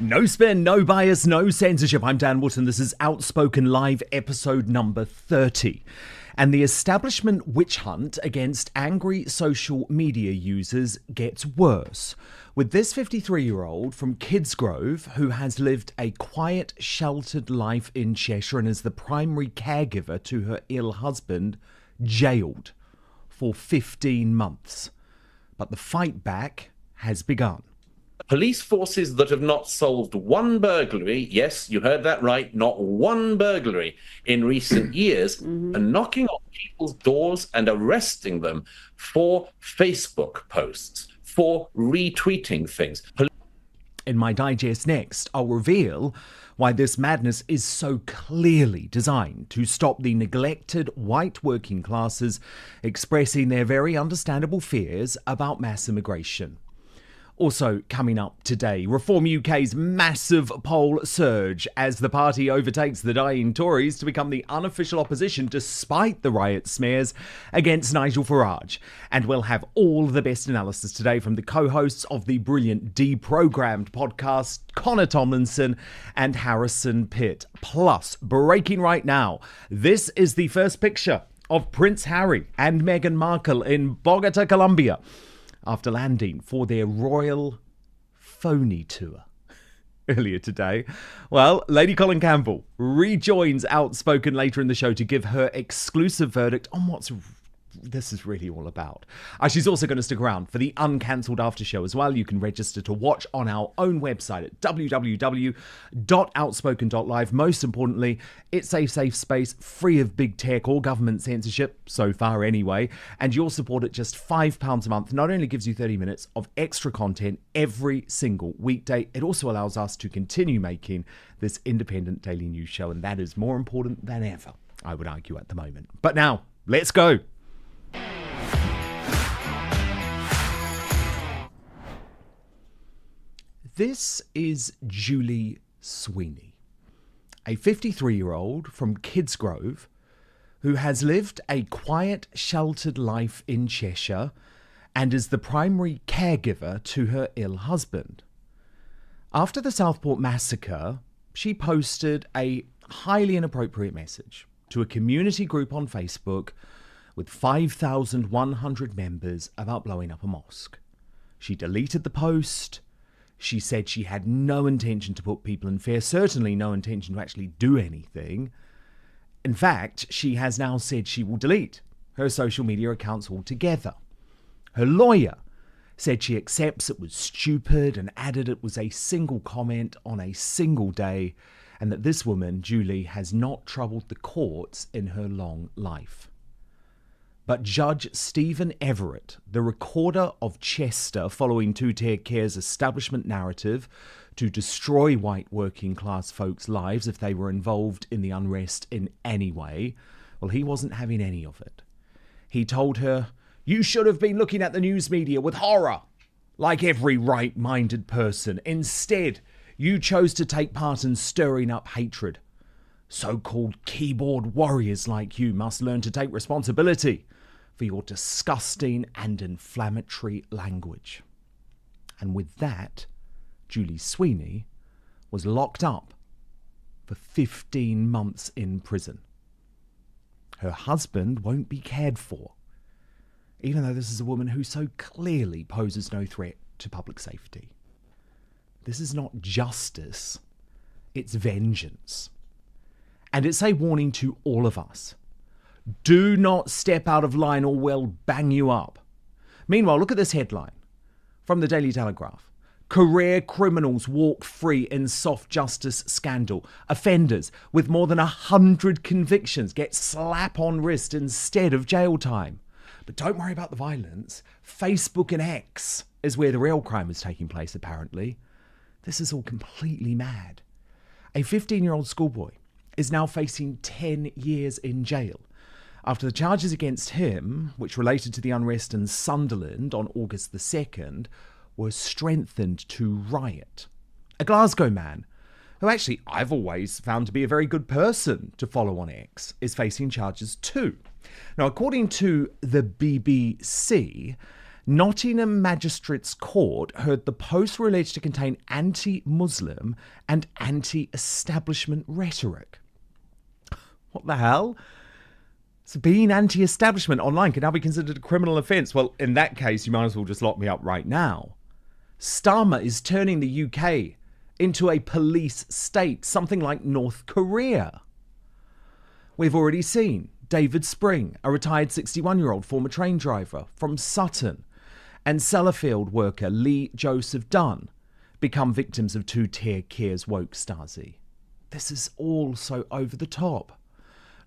No spin, no bias, no censorship. I'm Dan Wootton. This is Outspoken Live, episode number 30. And the establishment witch hunt against angry social media users gets worse, with this 53-year-old from Kidsgrove, who has lived a quiet, sheltered life in Cheshire and is the primary caregiver to her ill husband, jailed for 15 months. But the fight back has begun. Police forces that have not solved one burglary, yes, you heard that right, not one burglary in recent years, are knocking on people's doors and arresting them for Facebook posts, for retweeting things. In my digest next, I'll reveal why this madness is so clearly designed to stop the neglected white working classes expressing their very understandable fears about mass immigration. Also coming up today, Reform UK's massive poll surge as the party overtakes the dying Tories to become the unofficial opposition despite the riot smears against Nigel Farage. And we'll have all the best analysis today from the co-hosts of the brilliant Deprogrammed podcast, Connor Tomlinson and Harrison Pitt. Plus, breaking right now, this is the first picture of Prince Harry and Meghan Markle in Bogota, Colombia, after landing for their royal phony tour earlier today. Well, Lady Colin Campbell rejoins Outspoken later in the show to give her exclusive verdict on what this is really all about. She's also going to stick around for the uncancelled after show as well. You can register to watch on our own website at www.outspoken.live. Most importantly, it's a safe space free of big tech or government censorship, so far anyway, and your support at just £5 a month not only gives you 30 minutes of extra content every single weekday, it also allows us to continue making this independent daily news show, and that is more important than ever, I would argue, at the moment. But now, let's go. This is Julie Sweeney, a 53-year-old from Kidsgrove who has lived a quiet, sheltered life in Cheshire and is the primary caregiver to her ill husband. After the Southport massacre, she posted a highly inappropriate message to a community group on Facebook with 5,100 members about blowing up a mosque. She deleted the post. She said she had no intention to put people in fear, certainly no intention to actually do anything. In fact, she has now said she will delete her social media accounts altogether. Her lawyer said she accepts it was stupid and added it was a single comment on a single day, and that this woman, Julie, has not troubled the courts in her long life. But Judge Stephen Everett, the recorder of Chester following Two-Tier Care's establishment narrative to destroy white working class folks' lives if they were involved in the unrest in any way, well, he wasn't having any of it. He told her, "You should have been looking at the news media with horror, like every right-minded person. Instead, you chose to take part in stirring up hatred. So-called keyboard warriors like you must learn to take responsibility for your disgusting and inflammatory language." And with that, Julie Sweeney was locked up for 15 months in prison. Her husband won't be cared for, even though this is a woman who so clearly poses no threat to public safety. This is not justice, it's vengeance. And it's a warning to all of us. Do not step out of line or we'll bang you up. Meanwhile, look at this headline from the Daily Telegraph. Career criminals walk free in soft justice scandal. Offenders with more than 100 convictions get slap on wrist instead of jail time. But don't worry about the violence. Facebook and X is where the real crime is taking place, apparently. This is all completely mad. A 15-year-old schoolboy is now facing 10 years in jail after the charges against him, which related to the unrest in Sunderland on August the 2nd, were strengthened to riot. A Glasgow man, who actually I've always found to be a very good person to follow on X, is facing charges too. Now, according to the BBC, Nottingham Magistrates Court heard the posts were alleged to contain anti-Muslim and anti-establishment rhetoric. What the hell? So being anti-establishment online can now be considered a criminal offence. Well, in that case, you might as well just lock me up right now. Starmer is turning the UK into a police state, something like North Korea. We've already seen David Spring, a retired 61-year-old former train driver from Sutton, and Sellafield worker Lee Joseph Dunn become victims of two-tier Keir's woke Stasi. This is all so over the top.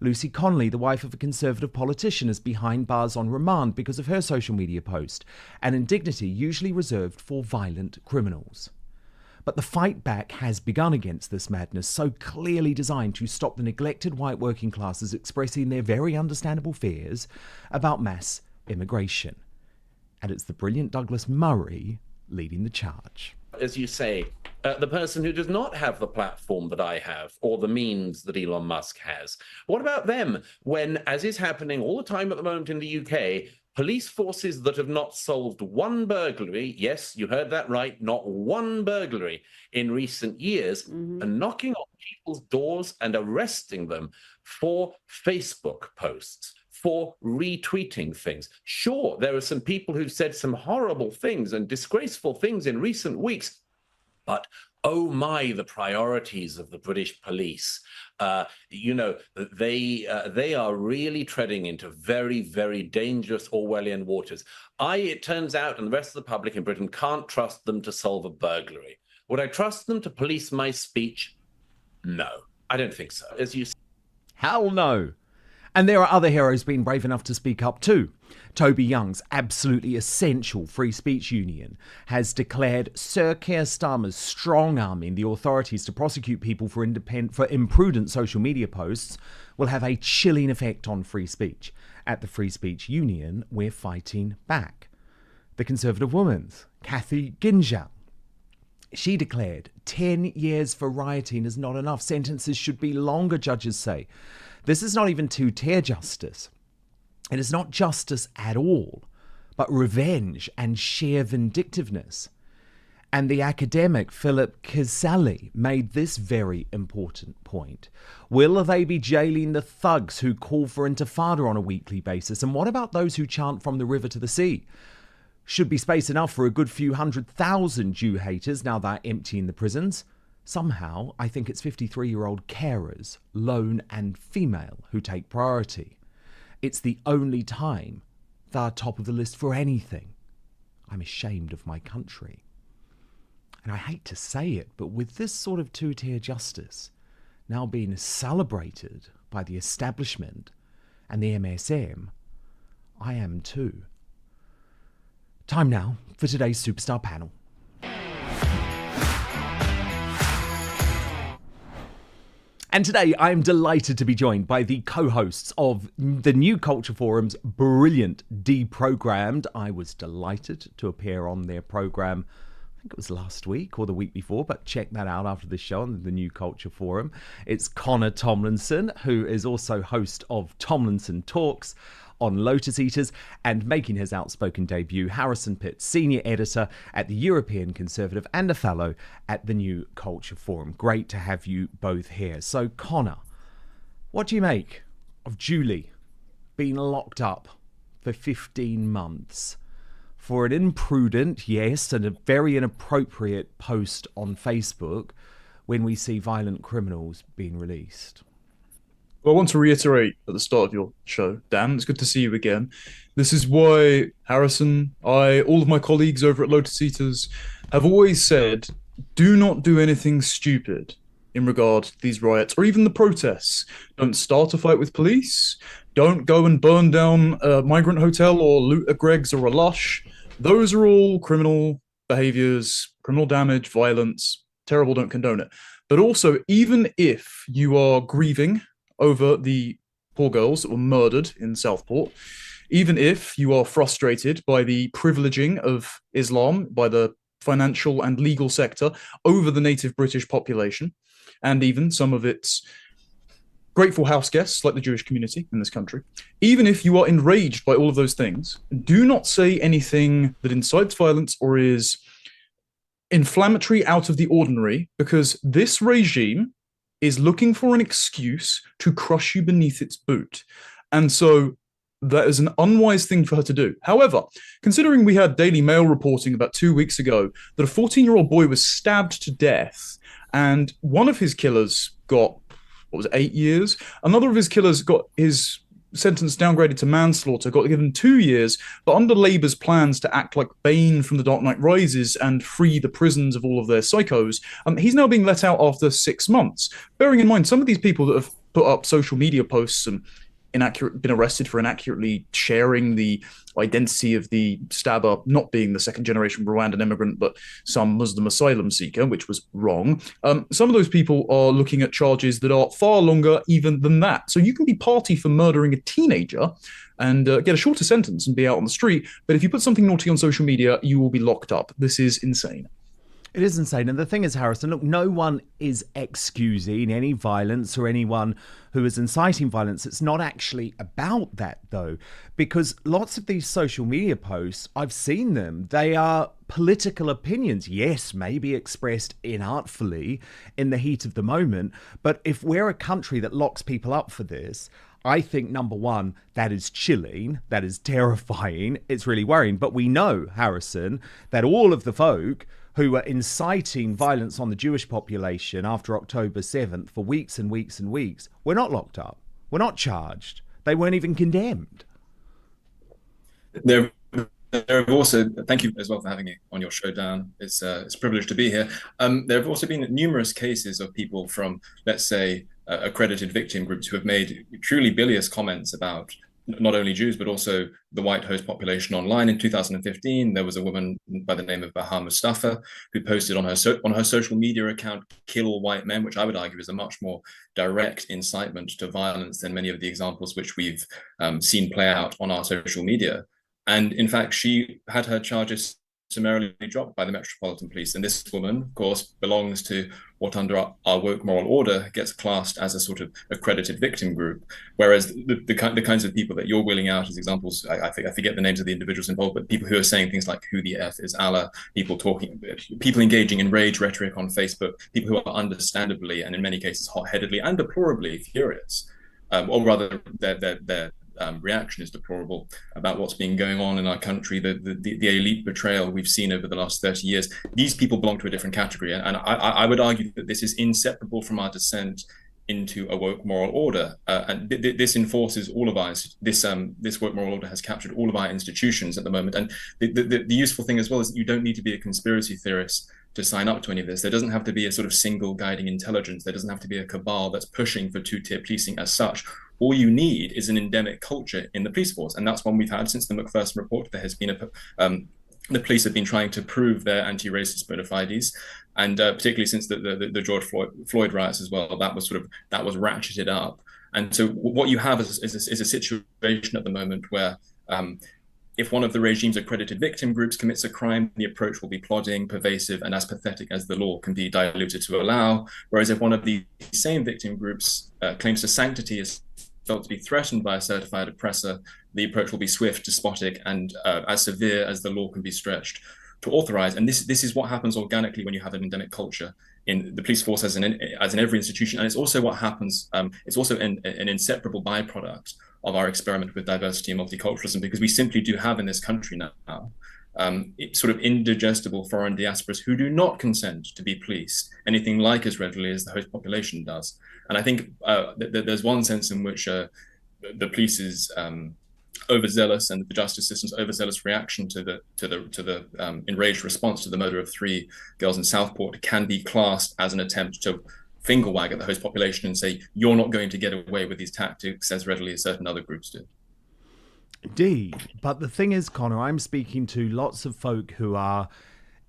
Lucy Connolly, the wife of a Conservative politician, is behind bars on remand because of her social media post, an indignity usually reserved for violent criminals. But the fight back has begun against this madness, so clearly designed to stop the neglected white working classes expressing their very understandable fears about mass immigration. And it's the brilliant Douglas Murray leading the charge. As you say, the person who does not have the platform that I have or the means that Elon Musk has. What about them when, as is happening all the time at the moment in the UK, police forces that have not solved one burglary, yes, you heard that right, not one burglary in recent years, are knocking on people's doors and arresting them for Facebook posts, for retweeting things. Sure, there are some people who've said some horrible things and disgraceful things in recent weeks, but oh my, the priorities of the British police. They are really treading into very, very dangerous Orwellian waters. It turns out, and the rest of the public in Britain can't trust them to solve a burglary. Would I trust them to police my speech? No, I don't think so. As you say, hell no. And there are other heroes being brave enough to speak up too. Toby Young's absolutely essential free speech union has declared Sir Keir Starmer's strong-arming the authorities to prosecute people for imprudent social media posts will have a chilling effect on free speech. At the Free Speech Union, we're fighting back. The Conservative Woman's Kathy Ginjal, she declared 10 years for rioting is not enough. Sentences should be longer, judges say. This is not even two-tier justice. It is not justice at all, but revenge and sheer vindictiveness. And the academic Philip Kizali made this very important point. Will they be jailing the thugs who call for intifada on a weekly basis? And what about those who chant from the river to the sea? Should be space enough for a good few 100,000 Jew haters now they're emptying the prisons. Somehow, I think it's 53-year-old carers, lone and female, who take priority. It's the only time they're top of the list for anything. I'm ashamed of my country. And I hate to say it, but with this sort of two-tier justice now being celebrated by the establishment and the MSM, I am too. Time now for today's Superstar panel. And today I'm delighted to be joined by the co-hosts of the New Culture Forum's brilliant Deprogrammed. I was delighted to appear on their programme, I think it was last week or the week before, but check that out after the show on the New Culture Forum. It's Connor Tomlinson, who is also host of Tomlinson Talks on Lotus Eaters, and making his outspoken debut, Harrison Pitt, senior editor at the European Conservative and a fellow at the New Culture Forum. Great to have you both here. So, Connor, what do you make of Julie being locked up for 15 months for an imprudent, yes, and a very inappropriate post on Facebook when we see violent criminals being released? Well, I want to reiterate at the start of your show, Dan, it's good to see you again. This is why Harrison, all of my colleagues over at Lotus Eaters have always said, do not do anything stupid in regard to these riots or even the protests. Don't start a fight with police. Don't go and burn down a migrant hotel or loot a Greggs or a Lush. Those are all criminal behaviors, criminal damage, violence. Terrible, don't condone it. But also, even if you are grieving over the poor girls that were murdered in Southport, even if you are frustrated by the privileging of Islam by the financial and legal sector over the native British population, and even some of its grateful house guests like the Jewish community in this country, even if you are enraged by all of those things, do not say anything that incites violence or is inflammatory out of the ordinary, because this regime is looking for an excuse to crush you beneath its boot. And so that is an unwise thing for her to do. However, considering we had Daily Mail reporting about 2 weeks ago that a 14-year-old boy was stabbed to death, and one of his killers got, 8 years? Another of his killers got his sentence downgraded to manslaughter, got given 2 years, but under Labour's plans to act like Bane from The Dark Knight Rises and free the prisons of all of their psychos, he's now being let out after 6 months. Bearing in mind, some of these people that have put up social media posts and been arrested for inaccurately sharing the identity of the stabber not being the second-generation Rwandan immigrant, but some Muslim asylum seeker, which was wrong. Some of those people are looking at charges that are far longer even than that. So you can be party for murdering a teenager and get a shorter sentence and be out on the street, but if you put something naughty on social media, you will be locked up. This is insane. It is insane. And the thing is, Harrison, look, no one is excusing any violence or anyone who is inciting violence. It's not actually about that, though, because lots of these social media posts, I've seen them. They are political opinions. Yes, maybe expressed inartfully in the heat of the moment. But if we're a country that locks people up for this, I think, number one, that is chilling, that is terrifying, it's really worrying. But we know, Harrison, that all of the folk who were inciting violence on the Jewish population after October 7th for weeks and weeks and weeks were not locked up, were not charged. They weren't even condemned. There have also, thank you as well for having me on your show, Dan. It's a privilege to be here. There have also been numerous cases of people from, let's say, accredited victim groups who have made truly bilious comments about not only Jews, but also the white host population online. In 2015, there was a woman by the name of Bahar Mustafa who posted on her social media account, "Kill all white men," which I would argue is a much more direct incitement to violence than many of the examples which we've seen play out on our social media. And in fact, she had her charges summarily dropped by the Metropolitan Police. And this woman, of course, belongs to what under our woke moral order gets classed as a sort of accredited victim group. Whereas the kinds of people that you're wheeling out as examples, I forget the names of the individuals involved, but people who are saying things like, "Who the F is Allah?" People engaging in rage rhetoric on Facebook, people who are understandably and in many cases hot-headedly and deplorably furious, or rather their reaction is deplorable about what's been going on in our country, the elite betrayal we've seen over the last 30 years. These people belong to a different category. And I would argue that this is inseparable from our descent into a woke moral order. And this enforces all of our, this woke moral order has captured all of our institutions at the moment. And the useful thing as well is that you don't need to be a conspiracy theorist to sign up to any of this. There doesn't have to be a sort of single guiding intelligence. There doesn't have to be a cabal that's pushing for two-tier policing as such. All you need is an endemic culture in the police force. And that's one we've had since the Macpherson report. There has been the police have been trying to prove their anti-racist bona fides. And particularly since the George Floyd riots as well, that was ratcheted up. And so what you have is a situation at the moment where if one of the regime's accredited victim groups commits a crime, the approach will be plodding, pervasive, and as pathetic as the law can be diluted to allow. Whereas if one of the same victim groups claims to sanctity is felt to be threatened by a certified oppressor, the approach will be swift, despotic, and as severe as the law can be stretched to authorize. And this is what happens organically when you have an endemic culture in the police force as in every institution. And it's also what happens, it's also an inseparable byproduct of our experiment with diversity and multiculturalism, because we simply do have in this country now sort of indigestible foreign diasporas who do not consent to be policed anything like as readily as the host population does. And I think there's one sense in which the police's overzealous and the justice system's overzealous reaction to the enraged response to the murder of 3 girls in Southport can be classed as an attempt to finger wag at the host population and say, you're not going to get away with these tactics as readily as certain other groups do. Indeed. But the thing is, Connor, I'm speaking to lots of folk who are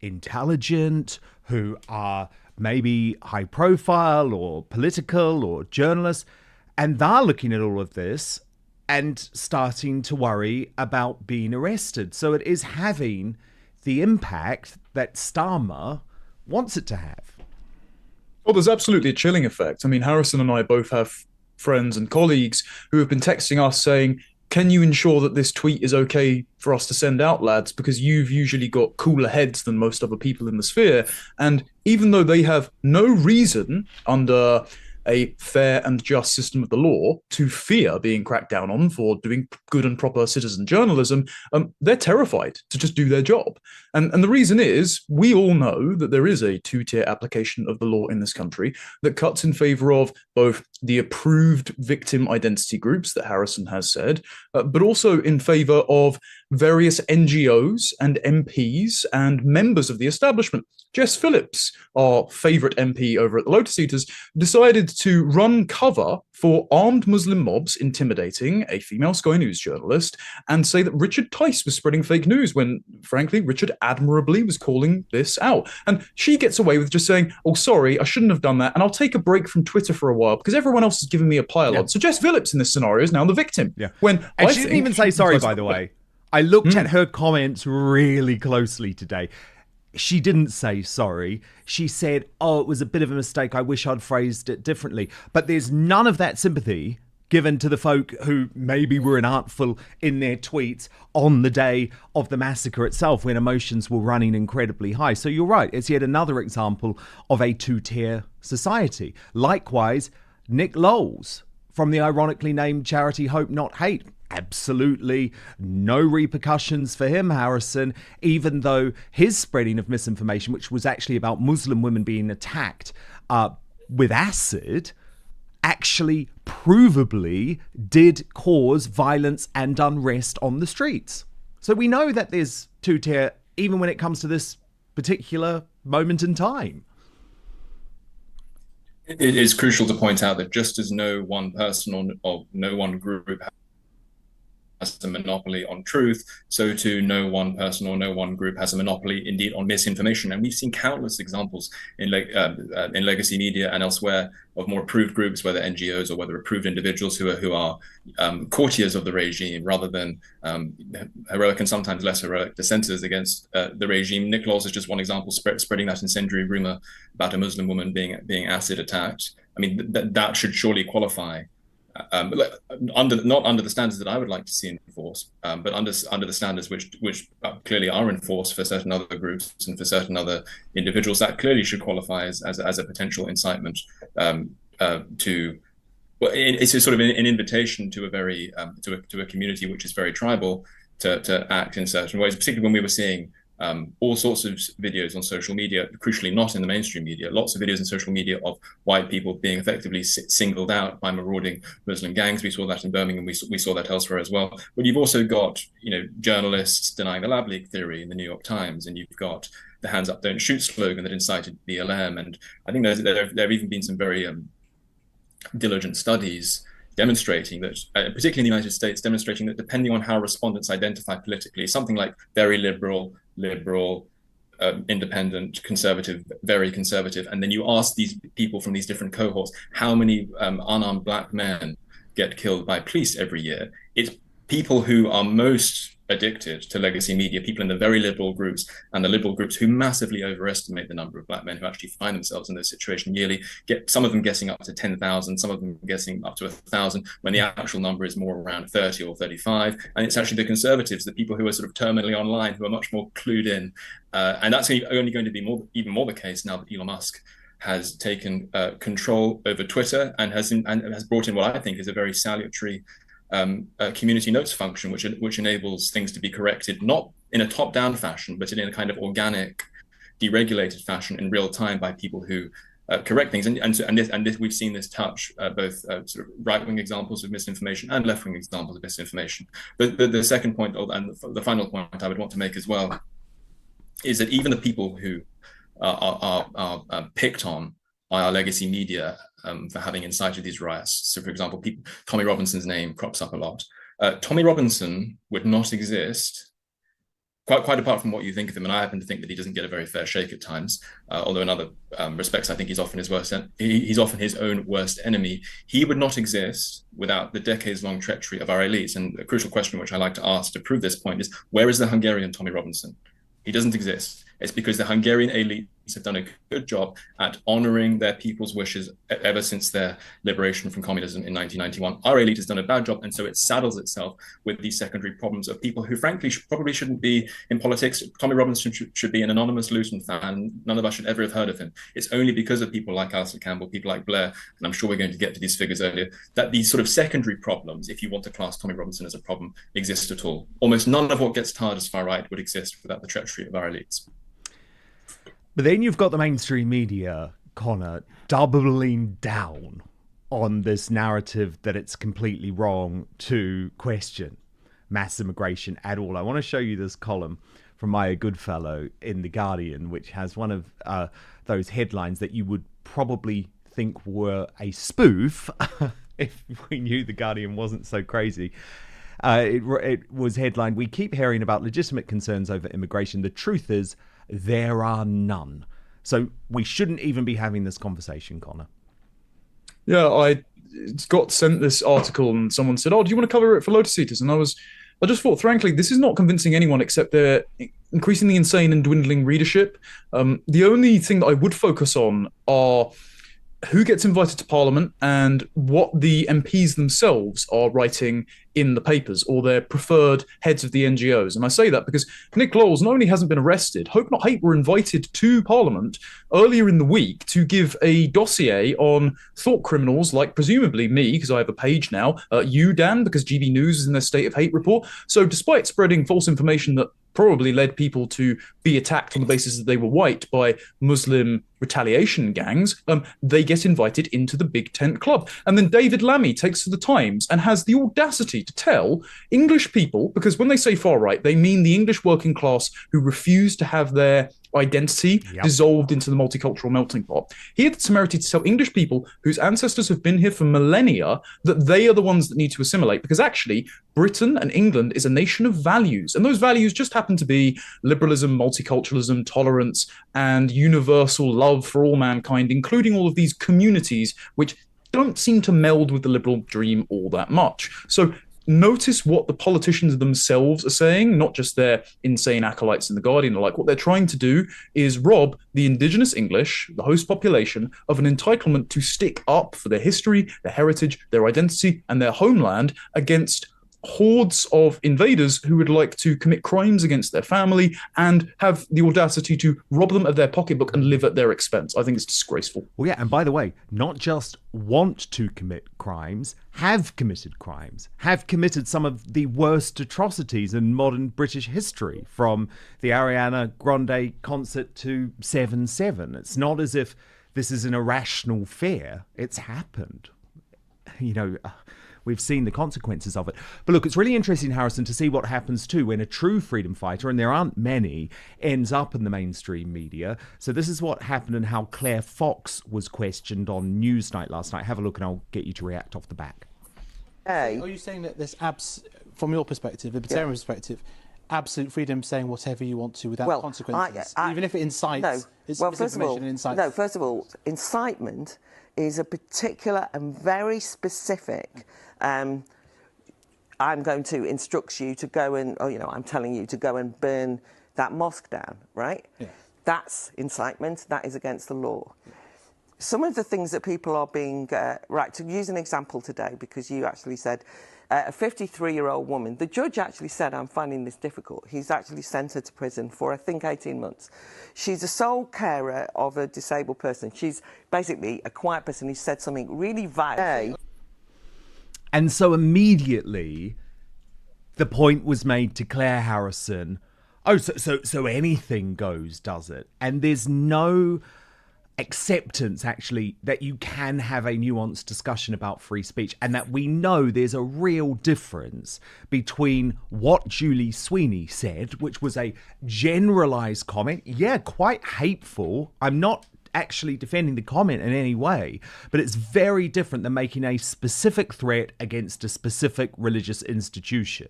intelligent, who are maybe high profile or political or journalists, and they're looking at all of this and starting to worry about being arrested. So it is having the impact that Starmer wants it to have. Well, there's absolutely a chilling effect. I mean, Harrison and I both have friends and colleagues who have been texting us saying, can you ensure that this tweet is okay for us to send out, lads? Because you've usually got cooler heads than most other people in the sphere. And even though they have no reason under a fair and just system of the law to fear being cracked down on for doing good and proper citizen journalism, they're terrified to just do their job. And the reason is, we all know that there is a two-tier application of the law in this country that cuts in favor of both the approved victim identity groups that Harrison has said, but also in favor of various NGOs and MPs and members of the establishment. Jess Phillips, our favourite MP over at the Lotus Eaters, decided to run cover for armed Muslim mobs intimidating a female Sky News journalist and say that Richard Tice was spreading fake news when, frankly, Richard admirably was calling this out. And she gets away with just saying, oh, sorry, I shouldn't have done that, and I'll take a break from Twitter for a while because everyone else is giving me a pile on. So Jess Phillips in this scenario is now the victim. Yeah. And she didn't even say sorry, by the way. I looked at her comments really closely today. She didn't say sorry. She said, oh, it was a bit of a mistake. I wish I'd phrased it differently. But there's none of that sympathy given to the folk who maybe were inartful in their tweets on the day of the massacre itself when emotions were running incredibly high. So you're right. It's yet another example of a two-tier society. Likewise, Nick Lowles from the ironically named charity Hope Not Hate. Absolutely no repercussions for him, Harrison, even though his spreading of misinformation, which was actually about Muslim women being attacked with acid, actually provably did cause violence and unrest on the streets. So we know that there's two-tier even when it comes to this particular moment in time. It is crucial to point out that just as no one person or no one group has a monopoly on truth, so too no one person or no one group has a monopoly indeed on misinformation. And we've seen countless examples in legacy media and elsewhere of more approved groups, whether NGOs or whether approved individuals who are courtiers of the regime rather than heroic and sometimes less heroic dissenters against the regime. Nick Lowles is just one example, spreading that incendiary rumor about a Muslim woman being acid attacked. I mean, that should surely qualify. Not under the standards that I would like to see enforced, but under the standards which clearly are enforced for certain other groups and for certain other individuals, that clearly should qualify as a potential incitement to. Well, it's a sort of an invitation to a very to a community which is very tribal to act in certain ways, particularly when we were seeing all sorts of videos on social media, crucially not in the mainstream media, lots of videos in social media of white people being effectively singled out by marauding Muslim gangs. We saw that in Birmingham. We saw that elsewhere as well. But you've also got, journalists denying the lab leak theory in the New York Times, and you've got the hands up, don't shoot slogan that incited BLM. And I think there have even been some very diligent studies demonstrating that, particularly in the United States, demonstrating that depending on how respondents identify politically, something like very liberal, independent, conservative, very conservative, and then you ask these people from these different cohorts, how many unarmed black men get killed by police every year? It's people who are most addicted to legacy media, people in the very liberal groups and the liberal groups who massively overestimate the number of black men who actually find themselves in this situation yearly, get some of them getting up to 10,000, some of them getting up to 1,000, when the actual number is more around 30 or 35. And it's actually the conservatives, the people who are sort of terminally online, who are much more clued in. And that's only going to be even more the case now that Elon Musk has taken control over Twitter and has brought in what I think is a very salutary community notes function, which enables things to be corrected, not in a top-down fashion, but in a kind of organic, deregulated fashion in real time by people who correct things. And this, we've seen this touch both sort of right-wing examples of misinformation and left-wing examples of misinformation. But the second point, and the final point I would want to make as well, is that even the people who are picked on by our legacy media for having incited these riots. So, for example, Tommy Robinson's name crops up a lot. Tommy Robinson would not exist, quite apart from what you think of him, and I happen to think that he doesn't get a very fair shake at times, although in other respects I think he's often his own worst enemy. He would not exist without the decades-long treachery of our elites. And a crucial question which I like to ask to prove this point is, where is the Hungarian Tommy Robinson? He doesn't exist. It's because the Hungarian elites have done a good job at honoring their people's wishes ever since their liberation from communism in 1991. Our elite has done a bad job, and so it saddles itself with these secondary problems of people who, frankly, probably shouldn't be in politics. Tommy Robinson should be an anonymous Luton fan. None of us should ever have heard of him. It's only because of people like Alastair Campbell, people like Blair, and I'm sure we're going to get to these figures earlier, that these sort of secondary problems, if you want to class Tommy Robinson as a problem, exist at all. Almost none of what gets tarred as far right would exist without the treachery of our elites. But then you've got the mainstream media, Connor, doubling down on this narrative that it's completely wrong to question mass immigration at all. I want to show you this column from Maya Goodfellow in The Guardian, which has one of those headlines that you would probably think were a spoof if we knew The Guardian wasn't so crazy. It was headlined, "We keep hearing about legitimate concerns over immigration. The truth is, there are none." So we shouldn't even be having this conversation, Connor. Yeah, I got sent this article and someone said, "Oh, do you want to cover it for Lotus Eaters?" And I just thought, frankly, this is not convincing anyone except their increasingly insane and dwindling readership. The only thing that I would focus on are who gets invited to Parliament and what the MPs themselves are writing in the papers, or their preferred heads of the NGOs. And I say that because Nick Lowles not only hasn't been arrested, Hope Not Hate were invited to Parliament earlier in the week to give a dossier on thought criminals like presumably me, because I have a page now, you, Dan, because GB News is in their State of Hate report. So despite spreading false information that probably led people to be attacked on the basis that they were white by Muslim retaliation gangs, they get invited into the Big Tent Club. And then David Lammy takes to the Times and has the audacity to tell English people, because when they say far right, they mean the English working class who refuse to have their identity dissolved into the multicultural melting pot. He had the temerity to tell English people whose ancestors have been here for millennia that they are the ones that need to assimilate, because actually Britain and England is a nation of values, and those values just happen to be liberalism, multiculturalism, tolerance, and universal love for all mankind, including all of these communities which don't seem to meld with the liberal dream all that much. So notice what the politicians themselves are saying, not just their insane acolytes in The Guardian. Like, what they're trying to do is rob the indigenous English, the host population, of an entitlement to stick up for their history, their heritage, their identity, and their homeland against hordes of invaders who would like to commit crimes against their family and have the audacity to rob them of their pocketbook and live at their expense. I think it's disgraceful. Well, yeah, and by the way, not just want to commit crimes, have committed crimes, have committed some of the worst atrocities in modern British history, from the Ariana Grande concert to 7/7. It's not as if this is an irrational fear. It's happened. You know, we've seen the consequences of it. But look, it's really interesting, Harrison, to see what happens too when a true freedom fighter, and there aren't many, ends up in the mainstream media. So this is what happened and how Claire Fox was questioned on Newsnight last night. Have a look and I'll get you to react off the back. Are you saying that there's from your perspective, the libertarian perspective, absolute freedom saying whatever you want to without consequences, even if it incites? First of all, incitement is a particular and very specific. I'm going to instruct you to go and, I'm telling you to go and burn that mosque down, right? Yeah. That's incitement. That is against the law. Yeah. Some of the things that people are being, right, to use an example today, because you actually said a 53-year-old woman, the judge actually said, I'm finding this difficult. He's actually sent her to prison for, I think, 18 months. She's a sole carer of a disabled person. She's basically a quiet person who said something really vile. And so immediately the point was made to Claire Harrison, so anything goes, does it? And there's no acceptance, actually, that you can have a nuanced discussion about free speech, and that we know there's a real difference between what Julie Sweeney said, which was a generalized comment, quite hateful. I'm not actually defending the comment in any way, but it's very different than making a specific threat against a specific religious institution.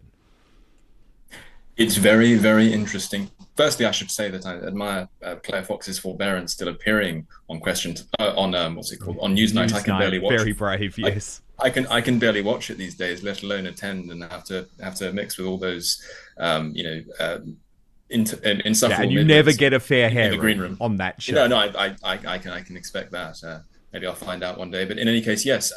It's very, very interesting. Firstly, I should say that I admire Claire Fox's forbearance still appearing on on Newsnight. I can barely watch. Very brave, yes. I can barely watch it these days, let alone attend, and have to mix with all those insufferable. And you never get a fair in the green room hearing on that show. No, I can expect that. Maybe I'll find out one day. But in any case, yes,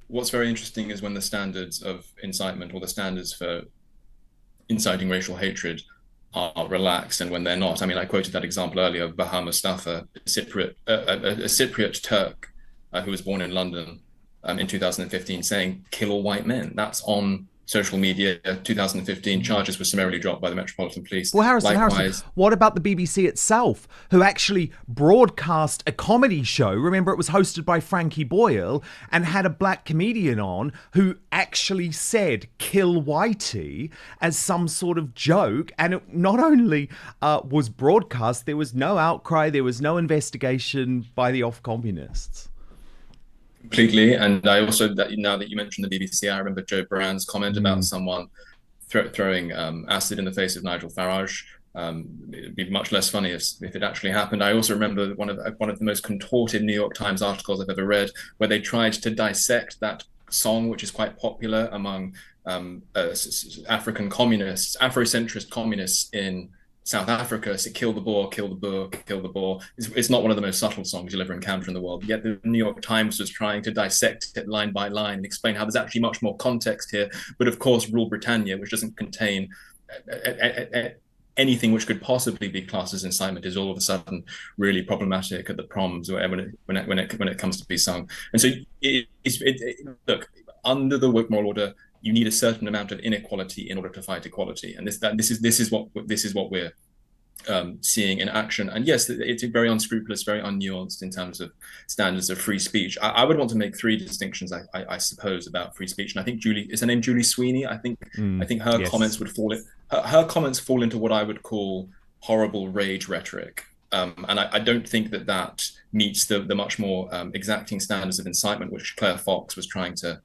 what's very interesting is when the standards of incitement or the standards for inciting racial hatred are relaxed and when they're not. I mean, I quoted that example earlier of Baha Mustafa, a Cypriot Turk who was born in London in 2015, saying, "Kill all white men." That's on social media. 2015 charges were summarily dropped by the Metropolitan Police. Well, Harrison, what about the BBC itself, who actually broadcast a comedy show? Remember, it was hosted by Frankie Boyle and had a black comedian on who actually said "kill Whitey" as some sort of joke. And it not only was broadcast, there was no outcry, there was no investigation by the off-communists. Completely. And I also, now that you mentioned the BBC, I remember Joe Brand's comment about someone throwing acid in the face of Nigel Farage. It'd be much less funny if it actually happened. I also remember one of the most contorted New York Times articles I've ever read, where they tried to dissect that song, which is quite popular among African communists, Afrocentrist communists in South Africa. So kill the Boer, kill the Boer, kill the Boer. It's not one of the most subtle songs you'll ever encounter in the world. Yet the New York Times was trying to dissect it line by line and explain how there's actually much more context here. But of course, Rule Britannia, which doesn't contain anything which could possibly be classed as incitement, is all of a sudden really problematic at the proms when it comes to be sung. And so look, under the woke moral order, you need a certain amount of inequality in order to fight equality, and this is what we're seeing in action. And yes, it's very unscrupulous, very unnuanced in terms of standards of free speech. I would want to make three distinctions, I suppose, about free speech. And I think is her name Julie Sweeney? I think her comments would her comments fall into what I would call horrible rage rhetoric. And I don't think that meets the much more exacting standards of incitement, which Claire Fox was trying to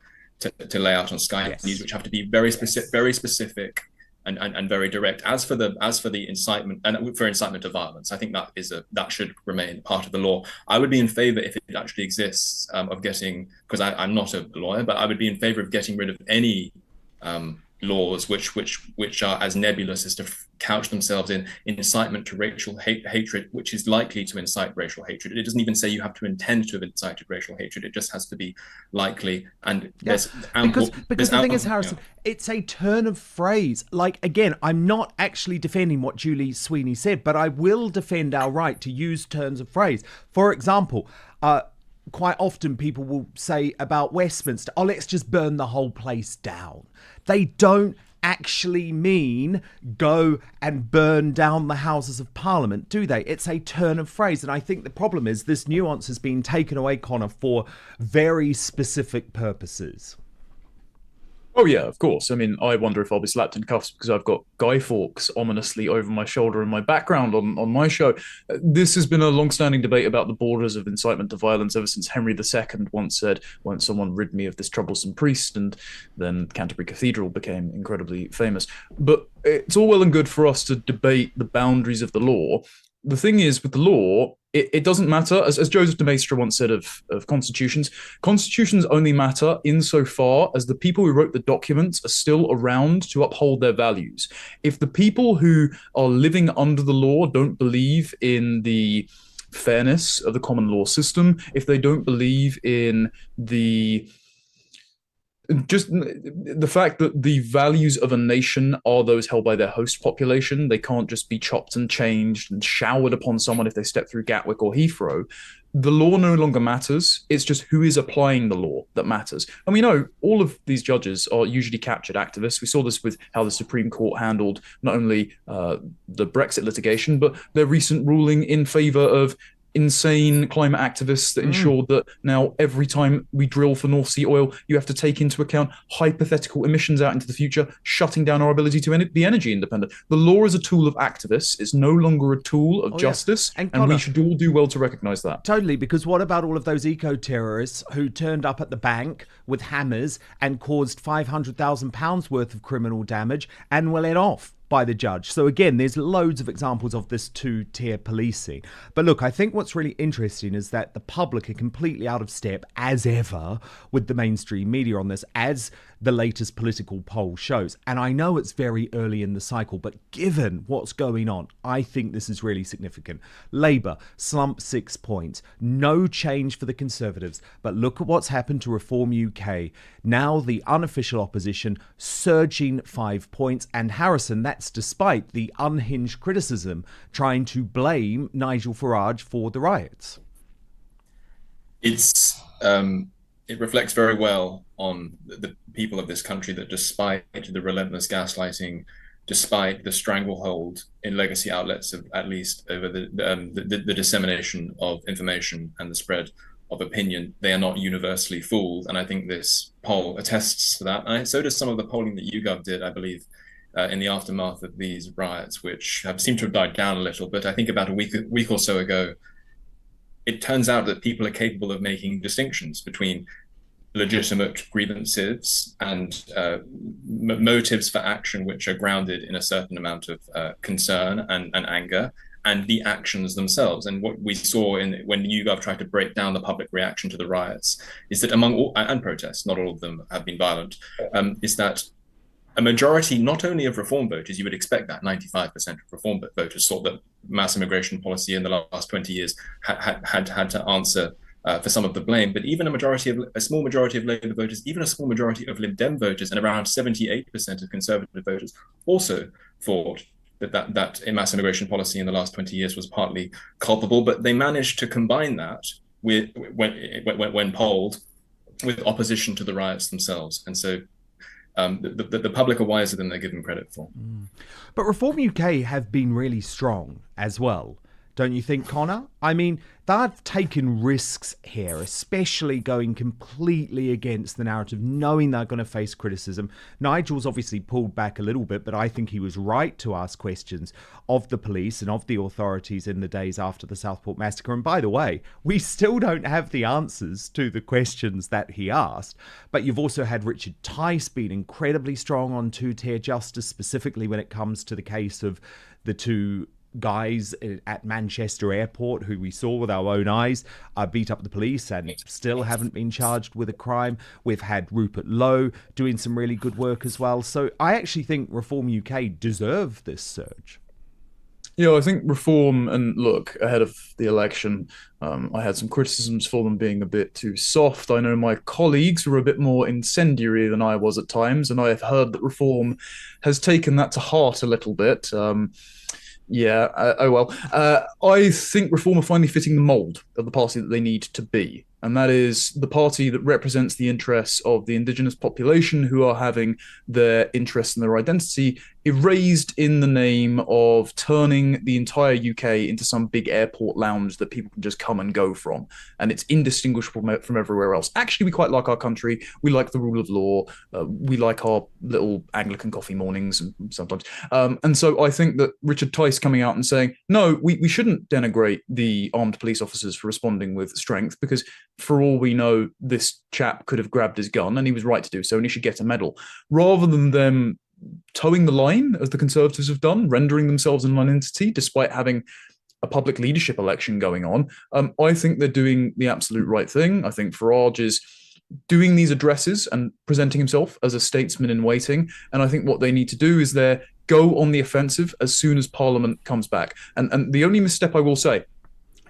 lay out on Sky News, which have to be very specific and very direct. As for the incitement and for incitement to violence, I think that should remain part of the law. I would be in favour, if it actually exists, of getting, because I'm not a lawyer, but I would be in favour of getting rid of any laws which are as nebulous as to couch themselves in incitement to racial hatred, which is likely to incite racial hatred. It doesn't even say you have to intend to have incited racial hatred. It just has to be likely. And there's ample, because the thing is, Harrison, it's a turn of phrase. Like, again, I'm not actually defending what Julie Sweeney said, but I will defend our right to use turns of phrase. For example, quite often people will say about Westminster, "Oh, let's just burn the whole place down." They don't actually mean go and burn down the Houses of Parliament, do they? It's a turn of phrase. And I think the problem is this nuance has been taken away, Connor, for very specific purposes. Oh, yeah, of course. I mean, I wonder if I'll be slapped in cuffs because I've got Guy Fawkes ominously over my shoulder in my background on my show. This has been a long-standing debate about the borders of incitement to violence ever since Henry II once said, "Won't someone rid me of this troublesome priest?" And then Canterbury Cathedral became incredibly famous. But it's all well and good for us to debate the boundaries of the law. The thing is, with the law, it doesn't matter. As Joseph de Maistre once said of constitutions only matter insofar as the people who wrote the documents are still around to uphold their values. If the people who are living under the law don't believe in the fairness of the common law system, if they don't believe in just the fact that the values of a nation are those held by their host population, they can't just be chopped and changed and showered upon someone if they step through Gatwick or Heathrow. The law no longer matters. It's just who is applying the law that matters. And we know all of these judges are usually captured activists. We saw this with how the Supreme Court handled not only the Brexit litigation, but their recent ruling in favour of insane climate activists that ensured that now every time we drill for North Sea oil, you have to take into account hypothetical emissions out into the future, shutting down our ability to be energy independent. The law is a tool of activists. It's no longer a tool of justice. Yeah. And we should all do well to recognise that. Totally, because what about all of those eco-terrorists who turned up at the bank with hammers and caused £500,000 worth of criminal damage and were let off by the judge? So again, there's loads of examples of this two-tier policing. But look, I think what's really interesting is that the public are completely out of step, as ever, with the mainstream media on this, as the latest political poll shows. And I know it's very early in the cycle, but given what's going on, I think this is really significant. Labour slump 6 points. No change for the Conservatives. But look at what's happened to Reform UK. Now the unofficial opposition surging 5 points. And Harrison, that's despite the unhinged criticism trying to blame Nigel Farage for the riots. It reflects very well on the people of this country that despite the relentless gaslighting, despite the stranglehold in legacy outlets of at least over the dissemination of information and the spread of opinion, they are not universally fooled. And I think this poll attests to that. And so does some of the polling that YouGov did, I believe, in the aftermath of these riots, which have seemed to have died down a little. But I think about a week or so ago, it turns out that people are capable of making distinctions between legitimate grievances and motives for action which are grounded in a certain amount of concern and anger, and the actions themselves. And what we saw when YouGov tried to break down the public reaction to the riots is that among all, and protests, not all of them have been violent, is that a majority, not only of Reform voters, you would expect that 95% of Reform voters thought that mass immigration policy in the last 20 years had to answer for some of the blame, but even a small majority of Labour voters, even a small majority of Lib Dem voters, and around 78% of Conservative voters also thought that mass immigration policy in the last 20 years was partly culpable. But they managed to combine that with when polled with opposition to the riots themselves, and so the public are wiser than they're given credit for. But Reform UK have been really strong as well, don't you think, Connor? I mean, they've taken risks here, especially going completely against the narrative, knowing they're going to face criticism. Nigel's obviously pulled back a little bit, but I think he was right to ask questions of the police and of the authorities in the days after the Southport massacre. And by the way, we still don't have the answers to the questions that he asked. But you've also had Richard Tice being incredibly strong on two-tier justice, specifically when it comes to the case of the two guys at Manchester Airport who we saw with our own eyes beat up the police and still haven't been charged with a crime. We've had Rupert Lowe doing some really good work as well. So I actually think Reform UK deserve this surge. Yeah, I think Reform, and look, ahead of the election, I had some criticisms for them being a bit too soft. I know my colleagues were a bit more incendiary than I was at times, and I have heard that Reform has taken that to heart a little bit. I think Reform are finally fitting the mould of the party that they need to be. And that is the party that represents the interests of the indigenous population who are having their interests and their identity erased in the name of turning the entire UK into some big airport lounge that people can just come and go from. And it's indistinguishable from everywhere else. Actually, we quite like our country. We like the rule of law. We like our little Anglican coffee mornings sometimes. And so I think that Richard Tice coming out and saying, no, we shouldn't denigrate the armed police officers for responding with strength, because for all we know, this chap could have grabbed his gun and he was right to do so and he should get a medal. Rather than them towing the line, as the Conservatives have done, rendering themselves an non-entity despite having a public leadership election going on, I think they're doing the absolute right thing. I think Farage is doing these addresses and presenting himself as a statesman in waiting. And I think what they need to do is go on the offensive as soon as Parliament comes back. And the only misstep I will say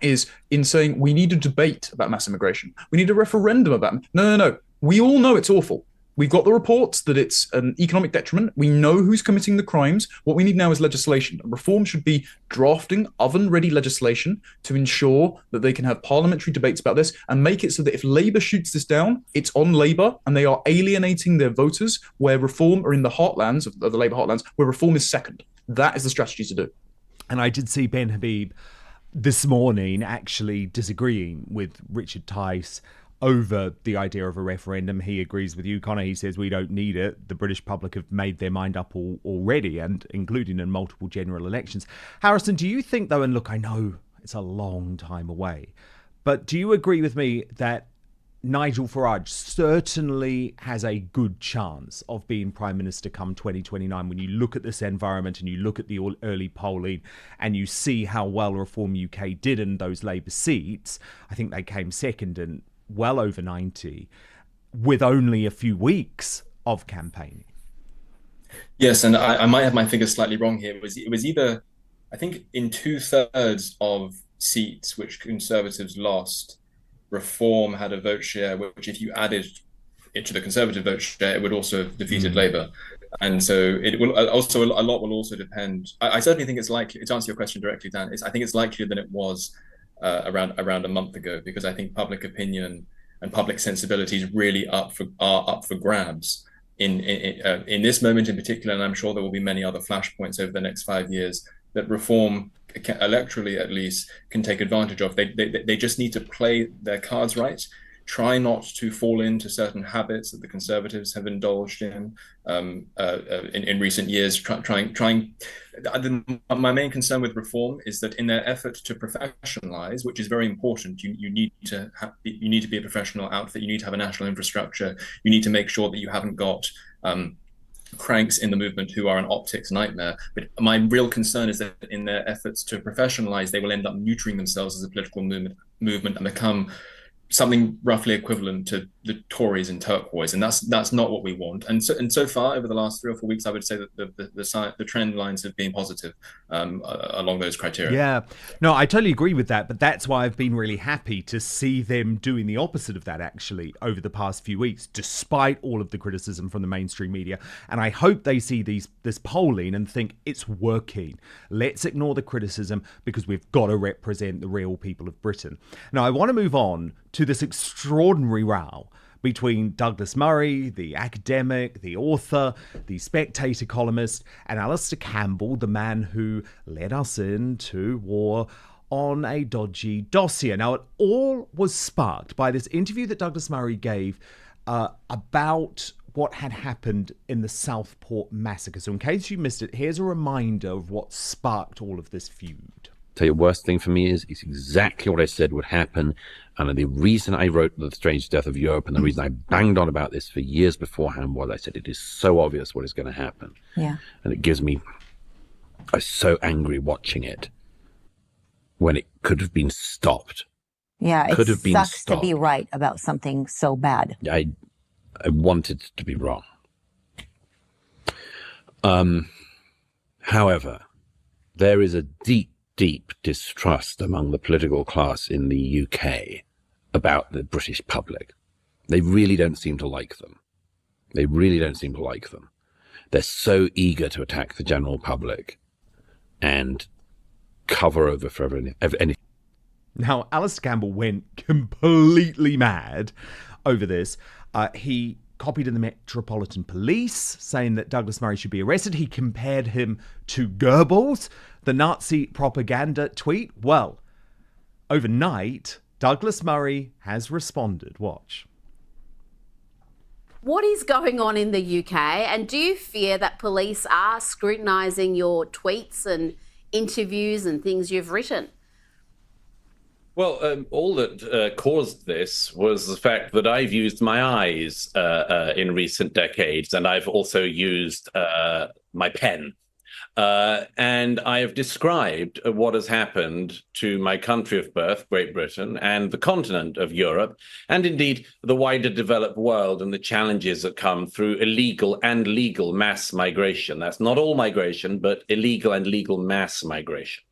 is in saying we need a debate about mass immigration. We need a referendum about it. No. We all know it's awful. We've got the reports that it's an economic detriment. We know who's committing the crimes. What we need now is legislation. Reform should be drafting oven-ready legislation to ensure that they can have parliamentary debates about this and make it so that if Labour shoots this down, it's on Labour and they are alienating their voters, where Reform are in the heartlands of the Labour heartlands, where Reform is second. That is the strategy to do. And I did see Ben Habib this morning actually disagreeing with Richard Tice over the idea of a referendum. He agrees with you, Connor. He says we don't need it. The British public have made their mind up already, and including in multiple general elections. Harrison, do you think, though, and look, I know it's a long time away, but do you agree with me that Nigel Farage certainly has a good chance of being Prime Minister come 2029 when you look at this environment and you look at the early polling and you see how well Reform UK did in those Labour seats? I think they came second and well over 90 with only a few weeks of campaigning. Yes, and I might have my figures slightly wrong here. It was either, I think, in 2/3 of seats which Conservatives lost, Reform had a vote share which, if you added it to the Conservative vote share, it would also have defeated Labour. And so it will also, a lot will also depend. I certainly think it's likely, to answer your question directly, Dan, I think it's likelier than it was around a month ago, because I think public opinion and public sensibilities really are up for grabs in this moment in particular, and I'm sure there will be many other flashpoints over the next 5 years that Reform, electorally at least, can take advantage of. They just need to play their cards right, try not to fall into certain habits that the Conservatives have indulged in recent years. My main concern with Reform is that in their effort to professionalize, which is very important, you need to be a professional outfit. You need to have a national infrastructure. You need to make sure that you haven't got cranks in the movement who are an optics nightmare. But my real concern is that in their efforts to professionalize, they will end up neutering themselves as a political movement and become something roughly equivalent to the Tories in turquoise, and that's not what we want. And so far, over the last 3 or 4 weeks, I would say that the trend lines have been positive along those criteria. Yeah, no, I totally agree with that, but that's why I've been really happy to see them doing the opposite of that, actually, over the past few weeks, despite all of the criticism from the mainstream media. And I hope they see this polling and think it's working. Let's ignore the criticism, because we've got to represent the real people of Britain. Now, I want to move on to this extraordinary row between Douglas Murray, the academic, the author, the Spectator columnist, and Alastair Campbell, the man who led us into war on a dodgy dossier. Now, it all was sparked by this interview that Douglas Murray gave about what had happened in the Southport massacre. So in case you missed it, here's a reminder of what sparked all of this feud. Tell you, the worst thing for me is it's exactly what I said would happen. And the reason I wrote The Strange Death of Europe, and the reason I banged on about this for years beforehand, was I said it is so obvious what is going to happen. Yeah. And it gives me, I was so angry watching it when it could have been stopped. Yeah, it could have been sucks stopped. to be right about something so bad. I wanted to be wrong. However, there is a deep distrust among the political class in the UK about the British public. They really don't seem to like them. They really don't seem to like them. They're so eager to attack the general public and cover over for anything. Now, Alastair Campbell went completely mad over this. He copied in the Metropolitan Police, saying that Douglas Murray should be arrested. He compared him to Goebbels, the Nazi propaganda tweet. Well, overnight, Douglas Murray has responded. Watch. What is going on in the UK, and do you fear that police are scrutinising your tweets and interviews and things you've written? Well, all that caused this was the fact that I've used my eyes in recent decades, and I've also used my pen. And I have described what has happened to my country of birth, Great Britain, and the continent of Europe, and indeed the wider developed world, and the challenges that come through illegal and legal mass migration. That's not all migration, but illegal and legal mass migration.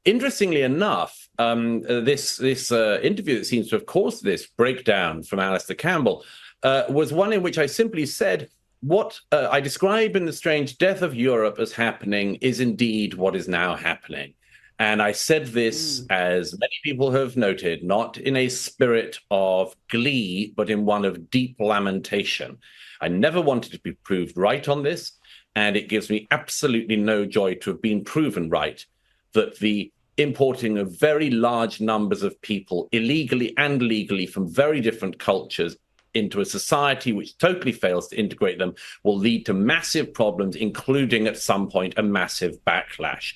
Interestingly enough, this interview that seems to have caused this breakdown from Alastair Campbell was one in which I simply said, what I describe in The Strange Death of Europe as happening is indeed what is now happening. And I said this, as many people have noted, not in a spirit of glee, but in one of deep lamentation. I never wanted to be proved right on this, and it gives me absolutely no joy to have been proven right, that the importing of very large numbers of people illegally and legally from very different cultures into a society which totally fails to integrate them will lead to massive problems, including at some point a massive backlash.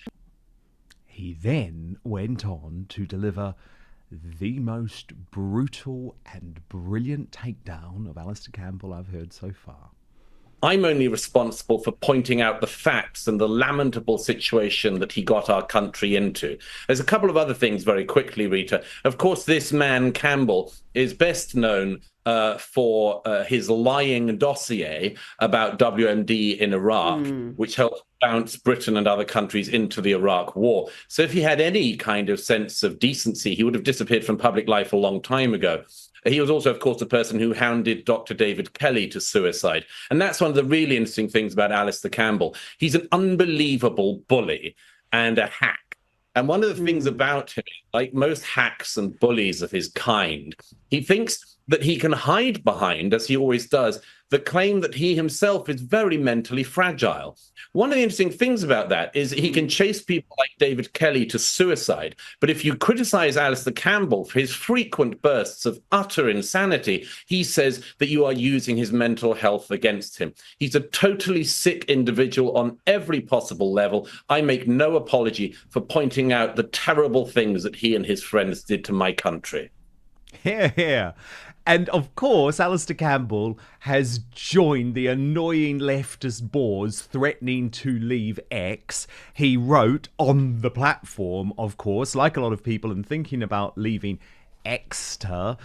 He then went on to deliver the most brutal and brilliant takedown of Alastair Campbell I've heard so far. I'm only responsible for pointing out the facts and the lamentable situation that he got our country into. There's a couple of other things very quickly, Rita. Of course, this man, Campbell, is best known for his lying dossier about WMD in Iraq, which helped bounce Britain and other countries into the Iraq war. So if he had any kind of sense of decency, he would have disappeared from public life a long time ago. He was also, of course, the person who hounded Dr. David Kelly to suicide. And that's one of the really interesting things about Alastair Campbell. He's an unbelievable bully and a hack. And one of the things about him, like most hacks and bullies of his kind, he thinks that he can hide behind, as he always does, the claim that he himself is very mentally fragile. One of the interesting things about that is he can chase people like David Kelly to suicide. But if you criticize Alastair Campbell for his frequent bursts of utter insanity, he says that you are using his mental health against him. He's a totally sick individual on every possible level. I make no apology for pointing out the terrible things that he and his friends did to my country. Here. And of course, Alastair Campbell has joined the annoying leftist bores threatening to leave X. He wrote on the platform, of course, like a lot of people, and thinking about leaving Xter,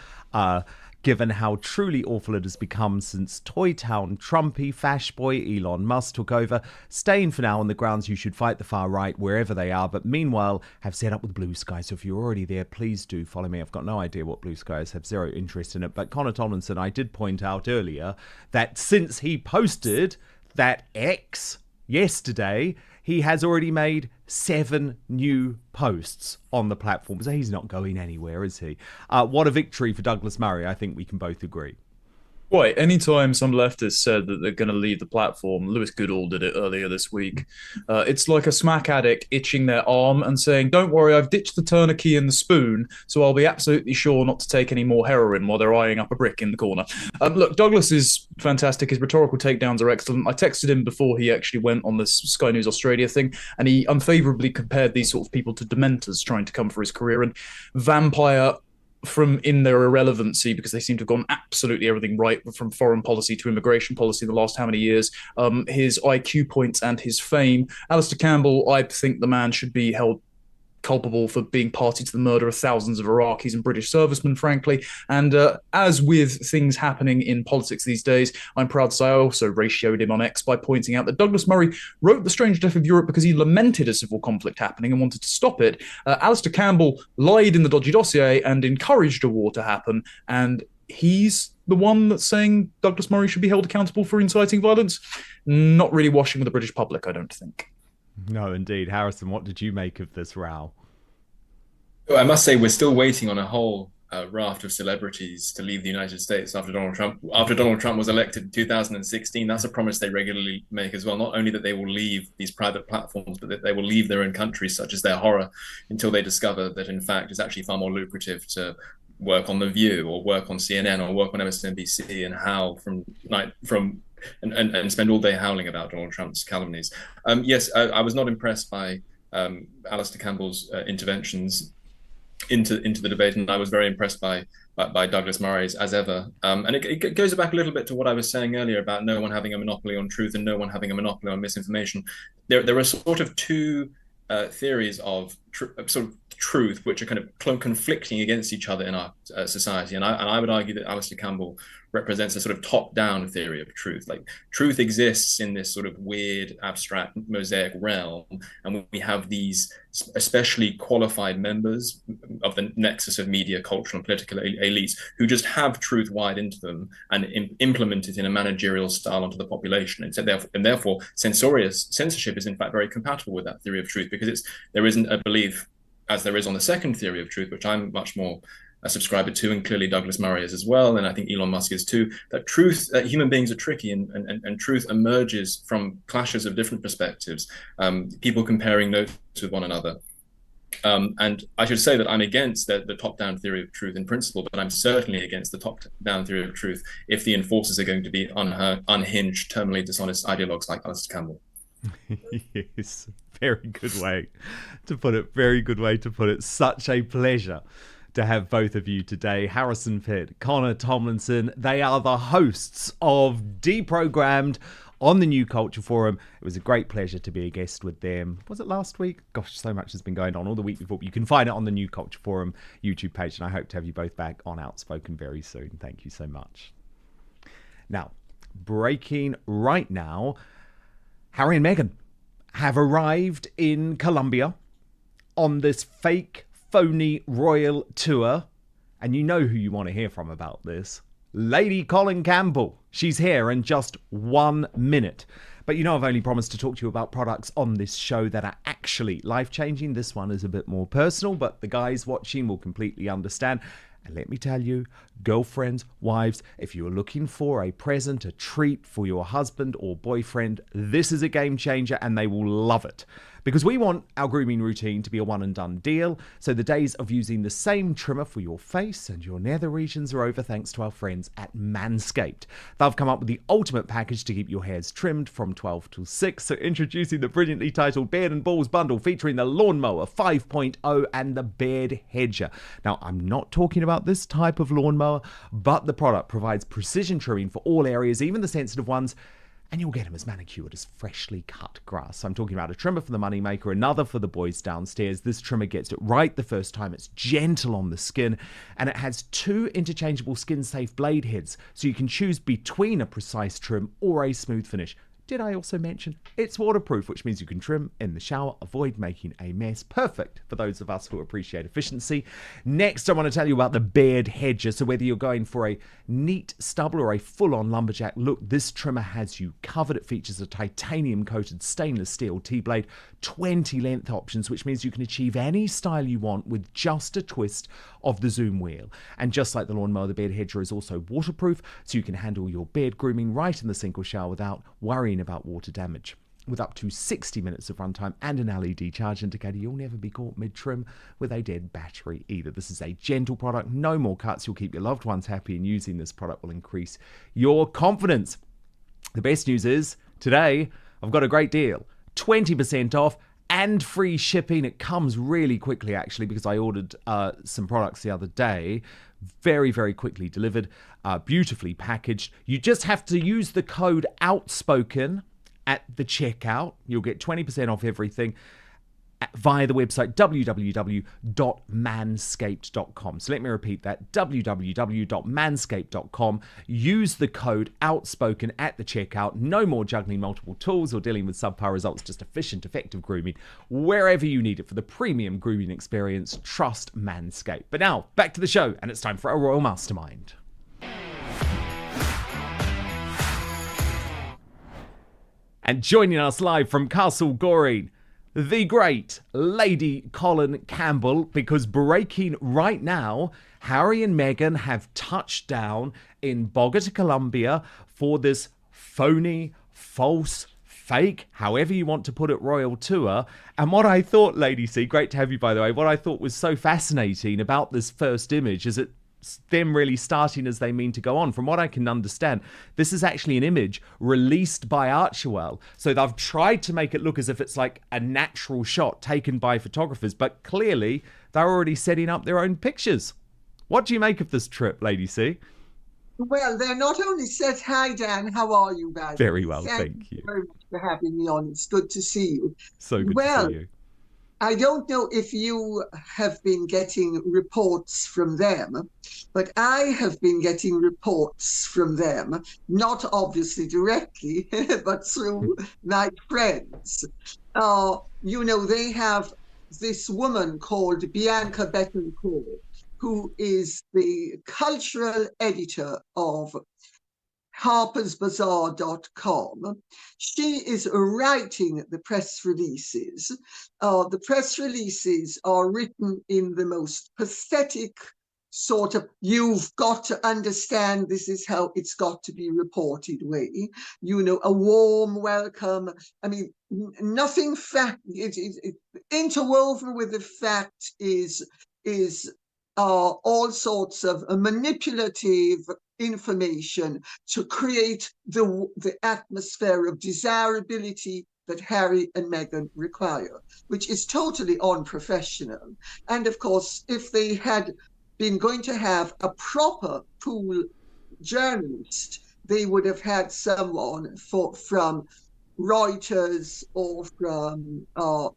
given how truly awful it has become since Toy Town Trumpy Fash Boy Elon Musk took over, staying for now on the grounds you should fight the far right wherever they are, but meanwhile have set up with Blue Sky. So if you're already there, please do follow me. I've got no idea what Blue Sky is, have zero interest in it. But Connor Tomlinson, I did point out earlier that since he posted that X yesterday, he has already made 7 new posts on the platform. So he's not going anywhere, is he? What a victory for Douglas Murray, I think we can both agree. Right, anytime some leftists said that they're going to leave the platform, Lewis Goodall did it earlier this week. It's like a smack addict itching their arm and saying, don't worry, I've ditched the tourniquet and the spoon, so I'll be absolutely sure not to take any more heroin while they're eyeing up a brick in the corner. Look, Douglas is fantastic. His rhetorical takedowns are excellent. I texted him before he actually went on this Sky News Australia thing, and he unfavorably compared these sort of people to dementors trying to come for his career, and vampire from in their irrelevancy, because they seem to have gone absolutely everything right from foreign policy to immigration policy in the last how many years, his IQ points and his fame. Alastair Campbell, I think the man should be held culpable for being party to the murder of thousands of Iraqis and British servicemen, frankly. And as with things happening in politics these days, I'm proud to say I also ratioed him on X by pointing out that Douglas Murray wrote The Strange Death of Europe because he lamented a civil conflict happening and wanted to stop it. Alastair Campbell lied in the dodgy dossier and encouraged a war to happen, and he's the one that's saying Douglas Murray should be held accountable for inciting violence. Not really washing with the British public, I don't think. No, indeed. Harrison, what did you make of this row? I must say, we're still waiting on a whole raft of celebrities to leave the United States after Donald Trump. After Donald Trump was elected in 2016, that's a promise they regularly make as well. Not only that they will leave these private platforms, but that they will leave their own countries, such as their horror, until they discover that, in fact, it's actually far more lucrative to work on The View or work on CNN or work on MSNBC and howl and spend all day howling about Donald Trump's calumnies. Yes, I was not impressed by Alastair Campbell's interventions into the debate, and I was very impressed by Douglas Murray's as ever. And it goes back a little bit to what I was saying earlier about no one having a monopoly on truth and no one having a monopoly on misinformation. There are sort of two theories of truth which are kind of conflicting against each other in our society, and I would argue that Alastair Campbell represents a sort of top-down theory of truth. Like, truth exists in this sort of weird, abstract, mosaic realm, and we have these especially qualified members of the nexus of media, cultural, and political elites who just have truth wired into them and implement it in a managerial style onto the population. And therefore, censorship is in fact very compatible with that theory of truth, because there isn't a belief, as there is on the second theory of truth, which I'm much more a subscriber to, and clearly Douglas Murray is as well, and I think Elon Musk is too, that human beings are tricky, and truth emerges from clashes of different perspectives, people comparing notes with one another. And I should say that I'm against the top-down theory of truth in principle, but I'm certainly against the top-down theory of truth if the enforcers are going to be unhinged, terminally dishonest ideologues like Alastair Campbell. Yes, very good way to put it. Very good way to put it. Such a pleasure to have both of you today. Harrison Pitt, Connor Tomlinson, they are the hosts of Deprogrammed on the New Culture Forum. It was a great pleasure to be a guest with them. Was it last week? Gosh, so much has been going on, all the week before. But you can find it on the New Culture Forum YouTube page, and I hope to have you both back on Outspoken very soon. Thank you so much. Now, breaking right now, Harry and Meghan have arrived in Colombia on this fake, phony royal tour. And you know who you want to hear from about this. Lady Colin Campbell. She's here in just 1 minute. But you know I've only promised to talk to you about products on this show that are actually life-changing. This one is a bit more personal, but the guys watching will completely understand. And let me tell you, girlfriends, wives, if you're looking for a present, a treat for your husband or boyfriend, this is a game changer and they will love it. Because we want our grooming routine to be a one and done deal. So the days of using the same trimmer for your face and your nether regions are over thanks to our friends at Manscaped. They've come up with the ultimate package to keep your hairs trimmed from 12 till 6. So introducing the brilliantly titled Beard and Balls bundle featuring the Lawnmower 5.0 and the Beard Hedger. Now, I'm not talking about this type of lawnmower, but the product provides precision trimming for all areas, even the sensitive ones. And you'll get them as manicured as freshly cut grass. So I'm talking about a trimmer for the moneymaker, another for the boys downstairs. This trimmer gets it right the first time. It's gentle on the skin, and it has 2 interchangeable skin-safe blade heads, so you can choose between a precise trim or a smooth finish. Did I also mention it's waterproof, which means you can trim in the shower, avoid making a mess. Perfect for those of us who appreciate efficiency. Next, I want to tell you about the Beard Hedger. So whether you're going for a neat stubble or a full-on lumberjack look, this trimmer has you covered. It features a titanium-coated stainless steel T-blade, 20 length options, which means you can achieve any style you want with just a twist of the zoom wheel. And just like the lawnmower, the Beard Hedger is also waterproof, so you can handle your beard grooming right in the sink or shower without worrying about water damage. With up to 60 minutes of runtime and an LED charge indicator, you'll never be caught mid-trim with a dead battery either. This is a gentle product, no more cuts. You'll keep your loved ones happy, and using this product will increase your confidence. The best news is, today, I've got a great deal. 20% off and free shipping. It comes really quickly, actually, because I ordered some products the other day. Very, very quickly delivered, beautifully packaged. You just have to use the code OUTSPOKEN at the checkout. You'll get 20% off everything via the website www.manscaped.com. So let me repeat that, www.manscaped.com. Use the code OUTSPOKEN at the checkout. No more juggling multiple tools or dealing with subpar results, just efficient, effective grooming wherever you need it for the premium grooming experience. Trust Manscaped. But now, back to the show, and it's time for our Royal Mastermind. And joining us live from Castle Goreen, the great Lady Colin Campbell, because breaking right now, Harry and Meghan have touched down in Bogota, Colombia for this phony, false, fake, however you want to put it, royal tour. And what I thought, Lady C, great to have you by the way, what I thought was so fascinating about this first image is them really starting as they mean to go on. From what I can understand, this is actually an image released by Archewell. So they've tried to make it look as if it's like a natural shot taken by photographers, but clearly they're already setting up their own pictures. What do you make of this trip, Lady C? Well, they're not only said, hi, Dan, how are you, guys? Very well, thank you. Very much for having me on. It's good to see you. So good to see you. I don't know if you have been getting reports from them, but I have been getting reports from them, not obviously directly, but through my friends. You know, they have this woman called Bianca Betancourt, who is the cultural editor of harpersbazaar.com. She is writing the press releases. The press releases are written in the most pathetic sort of, you've got to understand this is how it's got to be reported way. You know, a warm welcome. I mean, nothing fact, interwoven with the fact is all sorts of manipulative information to create the atmosphere of desirability that Harry and Meghan require, which is totally unprofessional. And of course, if they had been going to have a proper pool journalist they would have had someone from Reuters or from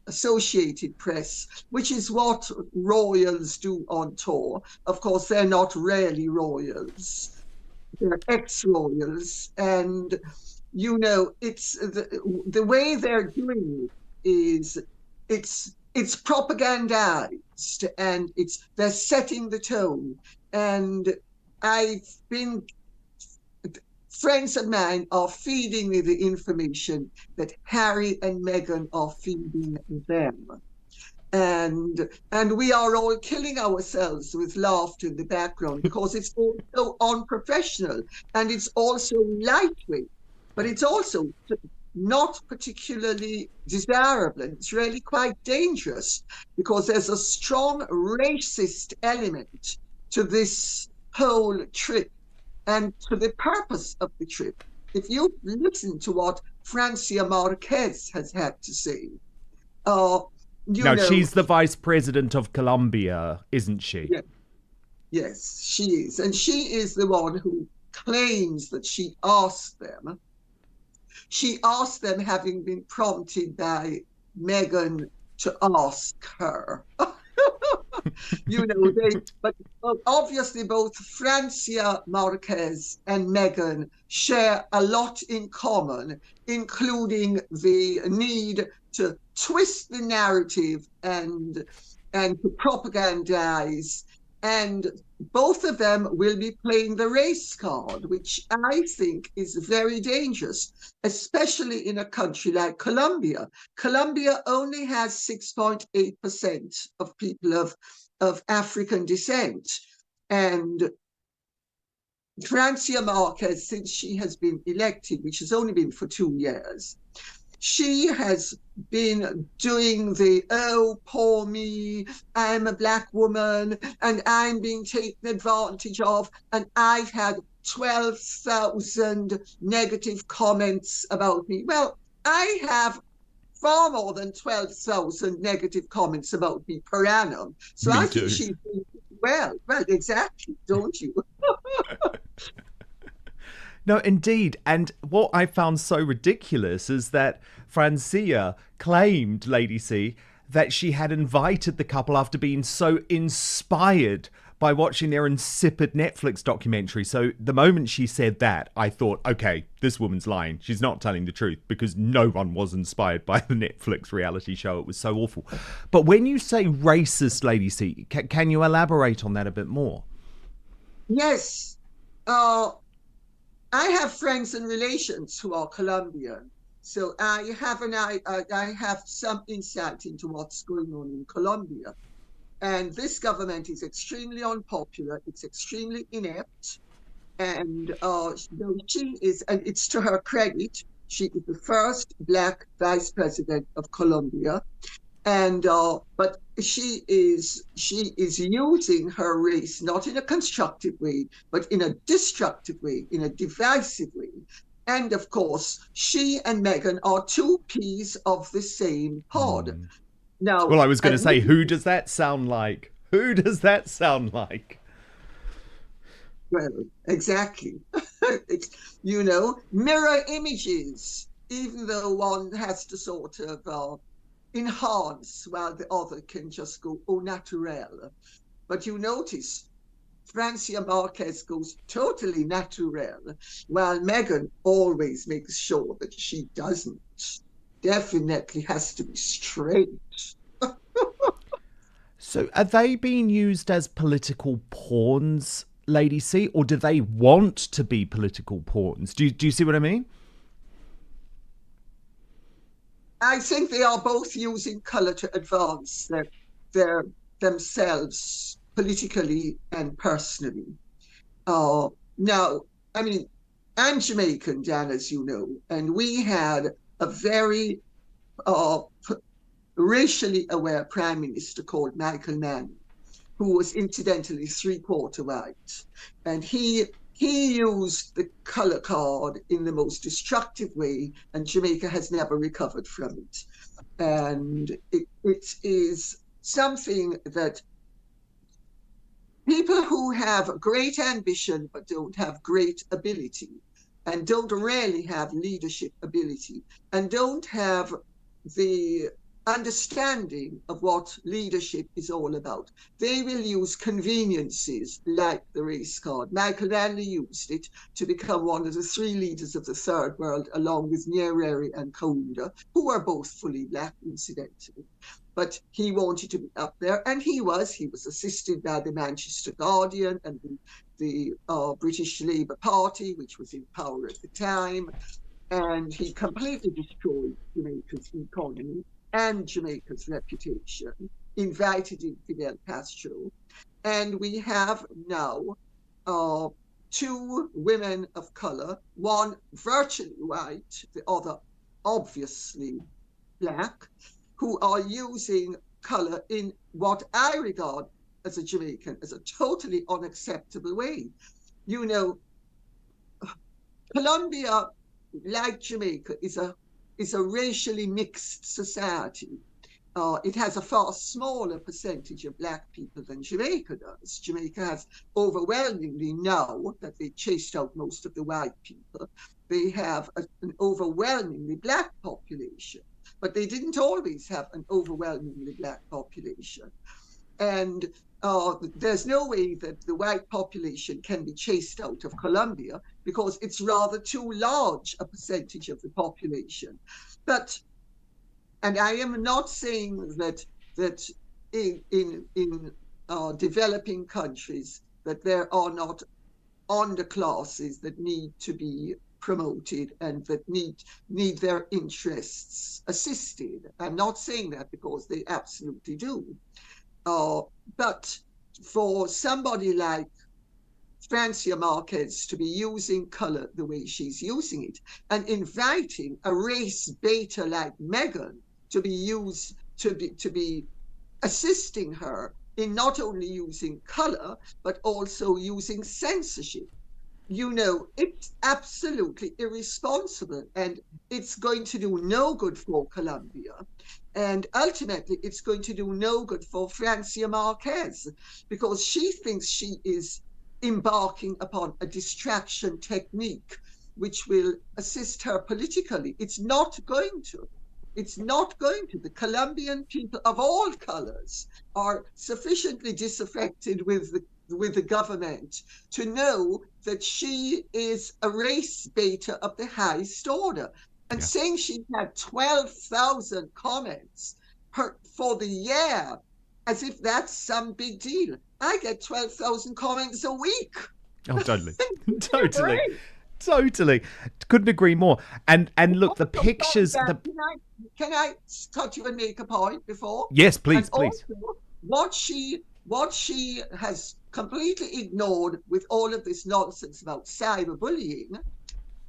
Associated Press, which is what royals do on tour. Of course, they're not really royals. They're ex-royals. And, you know, it's the way they're doing it is it's propagandized, and they're setting the tone. And friends of mine are feeding me the information that Harry and Meghan are feeding them. And we are all killing ourselves with laughter in the background because it's also unprofessional, and it's also lightweight, but it's also not particularly desirable. And it's really quite dangerous because there's a strong racist element to this whole trip and to the purpose of the trip. If you listen to what Francia Marquez has had to say, she's the vice president of Colombia, isn't she? Yeah. Yes, she is. And she is the one who claims that she asked them. She asked them, having been prompted by Meghan to ask her. You know, but obviously both Francia Marquez and Meghan share a lot in common, including the need to twist the narrative and to propagandize. And both of them will be playing the race card, which I think is very dangerous, especially in a country like Colombia. Colombia only has 6.8% of people of African descent. And Francia Marquez, since she has been elected, which has only been for 2 years, she has been doing the, oh, poor me, I'm a black woman and I'm being taken advantage of, and I've had 12,000 negative comments about me. Well, I have far more than 12,000 negative comments about me per annum. So I think she's doing well, exactly, don't you? No, indeed. And what I found so ridiculous is that Francia claimed, Lady C, that she had invited the couple after being so inspired by watching their insipid Netflix documentary. So the moment she said that, I thought, okay, this woman's lying. She's not telling the truth, because no one was inspired by the Netflix reality show. It was so awful. But when you say racist, Lady C, can you elaborate on that a bit more? Yes. I have friends and relations who are Colombian, so I have some insight into what's going on in Colombia. And this government is extremely unpopular. It's extremely inept. And she is, and it's to her credit, she is the first Black vice president of Colombia. And but she is using her race not in a constructive way, but in a destructive way, in a divisive way. And of course, she and Meghan are two peas of the same pod. Now, well, I was going to say, who does that sound like? Who does that sound like? Well, exactly. You know, mirror images, even though one has to sort of enhance while the other can just go au naturel. But you notice Francia Marquez goes totally naturel, while Meghan always makes sure that she doesn't. Definitely has to be straight. So are they being used as political pawns, Lady C, or do they want to be political pawns? Do you see what I mean? I think they are both using colour to advance their themselves politically and personally. Now, I mean, I'm Jamaican, Dan, as you know, and we had a very racially aware prime minister called Michael Mann, who was incidentally 3/4 white, and he used the colour card in the most destructive way, and Jamaica has never recovered from it. And it is something that people who have great ambition but don't have great ability and don't really have leadership ability and don't have the understanding of what leadership is all about. They will use conveniences like the race card. Michael Manley used it to become one of the 3 leaders of the Third World, along with Nyerere and Kaunda, who were both fully black, incidentally. But he wanted to be up there, and he was assisted by the Manchester Guardian and the British Labour Party, which was in power at the time, and he completely destroyed Jamaica's economy and Jamaica's reputation, invited in Fidel Castro. And we have now 2 women of color, one virtually white, the other obviously black, who are using color in what I regard as a Jamaican as a totally unacceptable way. You know, Colombia, like Jamaica, is a racially mixed society. It has a far smaller percentage of black people than Jamaica does. Jamaica has overwhelmingly, now that they chased out most of the white people, they have an overwhelmingly black population, but they didn't always have an overwhelmingly black population. And there's no way that the white population can be chased out of Colombia because it's rather too large a percentage of the population. But, and I am not saying that in developing countries that there are not underclasses that need to be promoted and that need their interests assisted. I'm not saying that because they absolutely do. But for somebody like Francia Marquez to be using color the way she's using it and inviting a race beta like Meghan to be assisting her in not only using color but also using censorship, you know, it's absolutely irresponsible, and it's going to do no good for Colombia. And ultimately, it's going to do no good for Francia Marquez, because she thinks she is embarking upon a distraction technique which will assist her politically. It's not going to. It's not going to. The Colombian people of all colors are sufficiently disaffected with the government to know that she is a race beta of the highest order. And saying she had 12,000 comments for the year, as if that's some big deal. I get 12,000 comments a week. Oh, totally. Totally. Couldn't agree more. And look, the pictures... Can I cut you and make a point before? Yes, please, please. Also, what she has completely ignored with all of this nonsense about cyberbullying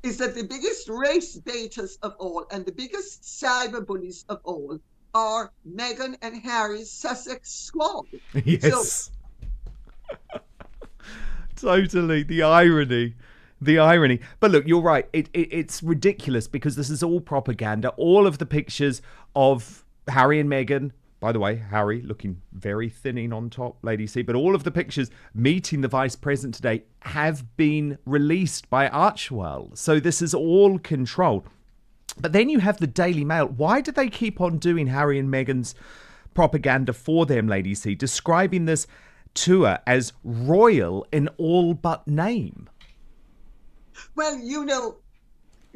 is that the biggest race betas of all and the biggest cyberbullies of all are Meghan and Harry's Sussex squad. Yes. Totally. The irony. But look, you're right. It's ridiculous because this is all propaganda. All of the pictures of Harry and Meghan, by the way, Harry looking very thinning on top, Lady C, but all of the pictures meeting the Vice President today have been released by Archewell. So this is all controlled. But then you have the Daily Mail. Why do they keep on doing Harry and Meghan's propaganda for them, Lady C, describing this tour as royal in all but name? Well, you know,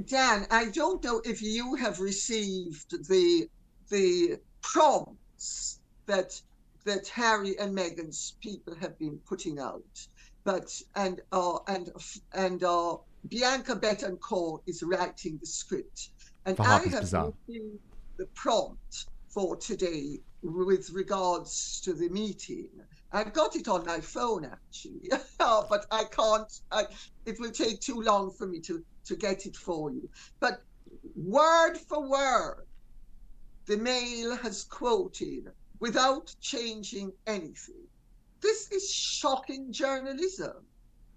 Dan, I don't know if you have received the prompts that Harry and Meghan's people have been putting out, but and Bianca Betancourt is writing the script, and I have received the prompt for today with regards to the meeting. I've got it on my phone actually, but I can't. It will take too long for me to get it for you. But word for word, the Mail has quoted without changing anything. This is shocking journalism,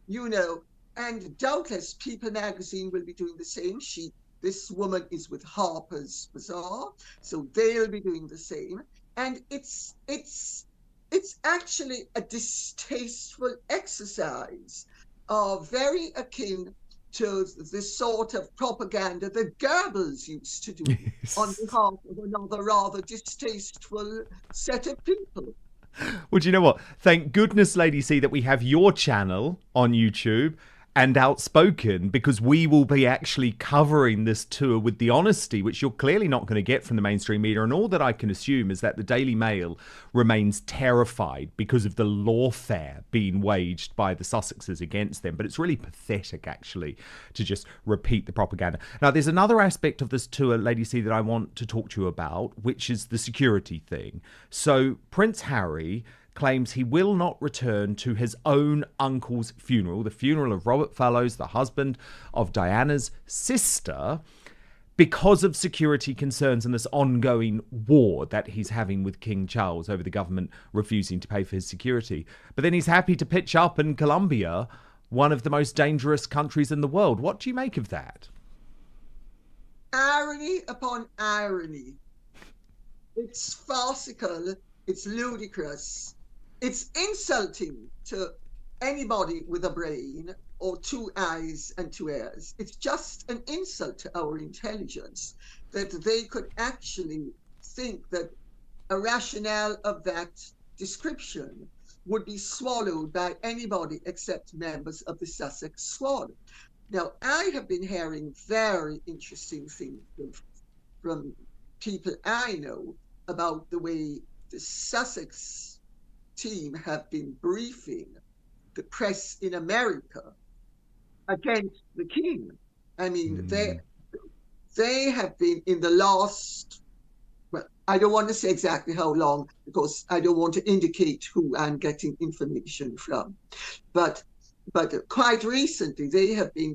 you know, and doubtless People magazine will be doing the same. This woman is with Harper's Bazaar, so they'll be doing the same. And it's actually a distasteful exercise, very akin to the sort of propaganda that Goebbels used to do on behalf of another rather distasteful set of people. Well, do you know what? Thank goodness, Lady C, that we have your channel on YouTube and Outspoken, because we will be actually covering this tour with the honesty which you're clearly not going to get from the mainstream media. And all that I can assume is that the Daily Mail remains terrified because of the lawfare being waged by the Sussexes against them. But it's really pathetic, actually, to just repeat the propaganda. Now, there's another aspect of this tour, Lady C, that I want to talk to you about, which is the security thing. So Prince Harry claims he will not return to his own uncle's funeral, the funeral of Robert Fallows, the husband of Diana's sister, because of security concerns and this ongoing war that he's having with King Charles over the government refusing to pay for his security. But then he's happy to pitch up in Colombia, one of the most dangerous countries in the world. What do you make of that? Irony upon irony. It's farcical. It's ludicrous. It's insulting to anybody with a brain or two eyes and two ears. It's just an insult to our intelligence that they could actually think that a rationale of that description would be swallowed by anybody except members of the Sussex squad. Now, I have been hearing very interesting things from people I know about the way the Sussex team have been briefing the press in America against the king. I mean, they have been in the last, well, I don't want to say exactly how long because I don't want to indicate who I'm getting information from, but quite recently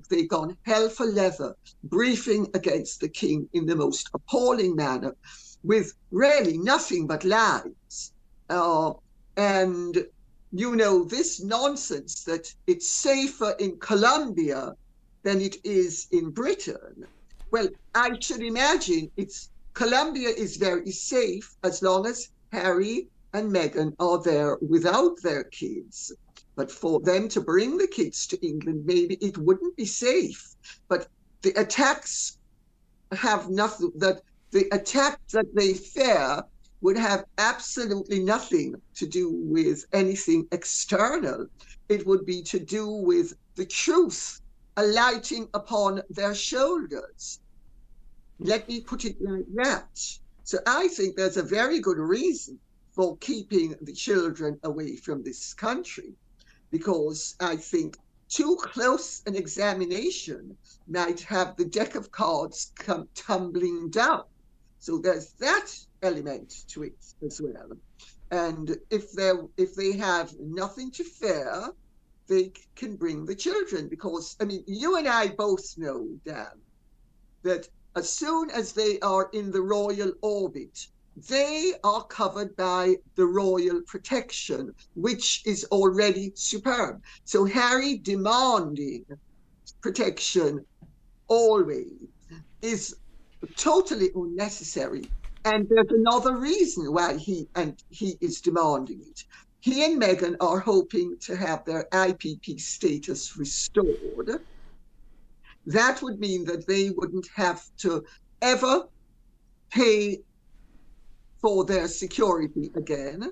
they've gone hell for leather, briefing against the king in the most appalling manner, with really nothing but lies. And, you know, this nonsense that it's safer in Colombia than it is in Britain. Well, I should imagine Colombia is very safe as long as Harry and Meghan are there without their kids. But for them to bring the kids to England, maybe it wouldn't be safe. But the attacks have nothing, the attacks that they fear would have absolutely nothing to do with anything external. It would be to do with the truth alighting upon their shoulders. Let me put it like that. So I think there's a very good reason for keeping the children away from this country, because I think too close an examination might have the deck of cards come tumbling down. So there's that element to it as well. And if they have nothing to fear, they can bring the children, because, I mean, you and I both know, Dan, that as soon as they are in the royal orbit, they are covered by the royal protection, which is already superb. So Harry demanding protection always is totally unnecessary. And there's another reason why he is demanding it. He and Meghan are hoping to have their IPP status restored. That would mean that they wouldn't have to ever pay for their security again.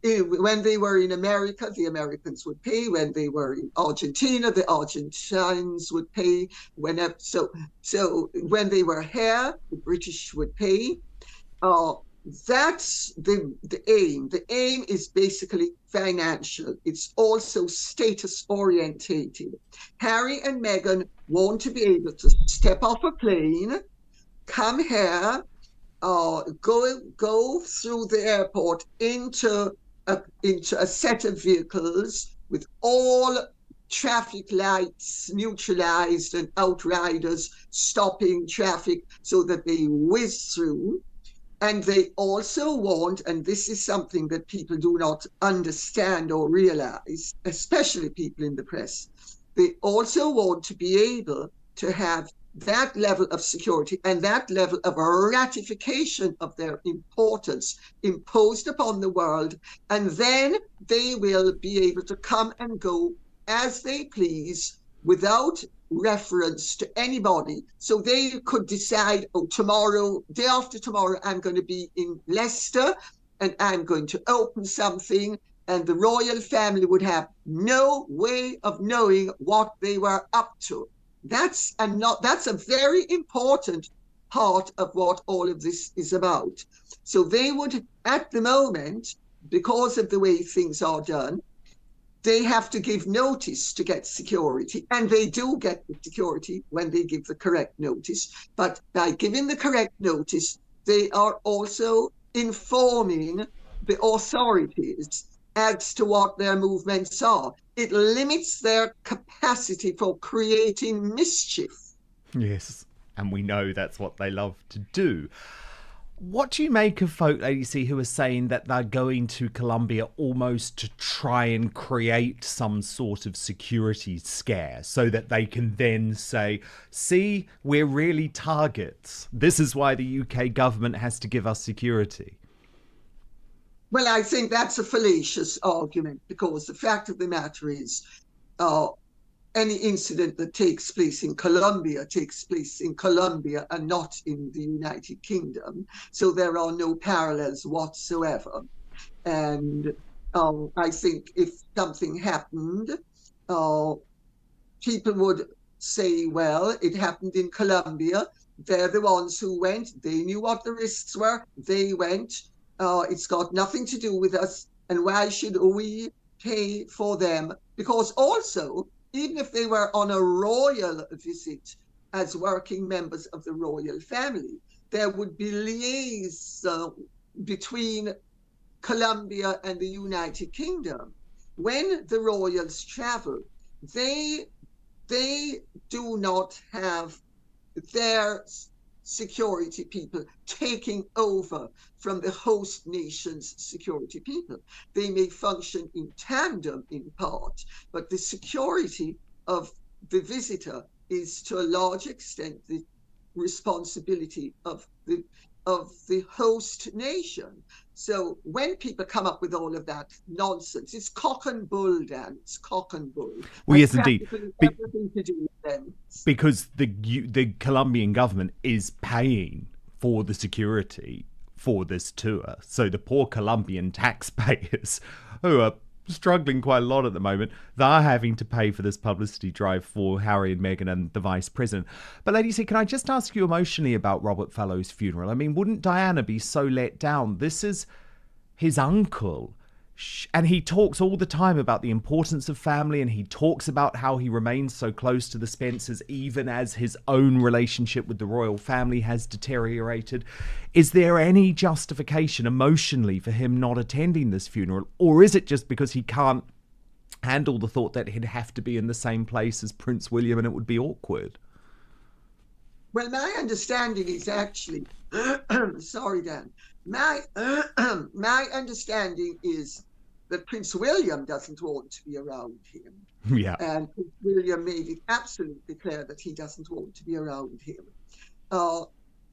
When they were in America, the Americans would pay. When they were in Argentina, the Argentines would pay. So when they were here, the British would pay. That's the aim. The aim is basically financial. It's also status orientated. Harry and Meghan want to be able to step off a plane, come here, go through the airport into a set of vehicles with all traffic lights neutralized and outriders stopping traffic so that they whiz through. And they also want, and this is something that people do not understand or realize, especially people in the press, they also want to be able to have that level of security and that level of ratification of their importance imposed upon the world. And then they will be able to come and go as they please without reference to anybody. So they could decide, oh, tomorrow, day after tomorrow, I'm going to be in Leicester and I'm going to open something, and the royal family would have no way of knowing what they were up to. That's a very important part of what all of this is about. So they would, at the moment, because of the way things are done, they have to give notice to get security, and they do get the security when they give the correct notice. But by giving the correct notice, they are also informing the authorities as to what their movements are. It limits their capacity for creating mischief. Yes, and we know that's what they love to do. What do you make of folk, Lady C, who are saying that they're going to Colombia almost to try and create some sort of security scare so that they can then say, see, we're really targets. This is why the UK government has to give us security. Well, I think that's a fallacious argument, because the fact of the matter is, any incident that takes place in Colombia takes place in Colombia and not in the United Kingdom. So there are no parallels whatsoever. And I think if something happened, people would say, well, it happened in Colombia. They're the ones who went. They knew what the risks were. They went. It's got nothing to do with us. And why should we pay for them? Because also, even if they were on a royal visit as working members of the royal family, there would be liaison between Colombia and the United Kingdom. When the royals travel, they do not have their security people taking over from the host nation's security people. They may function in tandem in part, but the security of the visitor is to a large extent the responsibility of the host nation. So when people come up with all of that nonsense, it's cock and bull, Dan. It's cock and bull. Well, yes, indeed. Everything to do with them. Because the Colombian government is paying for the security for this tour. So the poor Colombian taxpayers, who are struggling quite a lot at the moment, they're having to pay for this publicity drive for Harry and Meghan and the Vice President. But Lady C, can I just ask you emotionally about Robert Fallow's funeral? I mean, wouldn't Diana be so let down? This is his uncle. And he talks all the time about the importance of family, and he talks about how he remains so close to the Spencers even as his own relationship with the royal family has deteriorated. Is there any justification emotionally for him not attending this funeral? Or is it just because he can't handle the thought that he'd have to be in the same place as Prince William and it would be awkward? Well, my understanding is actually, sorry, Dan, my understanding is that Prince William doesn't want to be around him. Yeah. And Prince William made it absolutely clear that he doesn't want to be around him.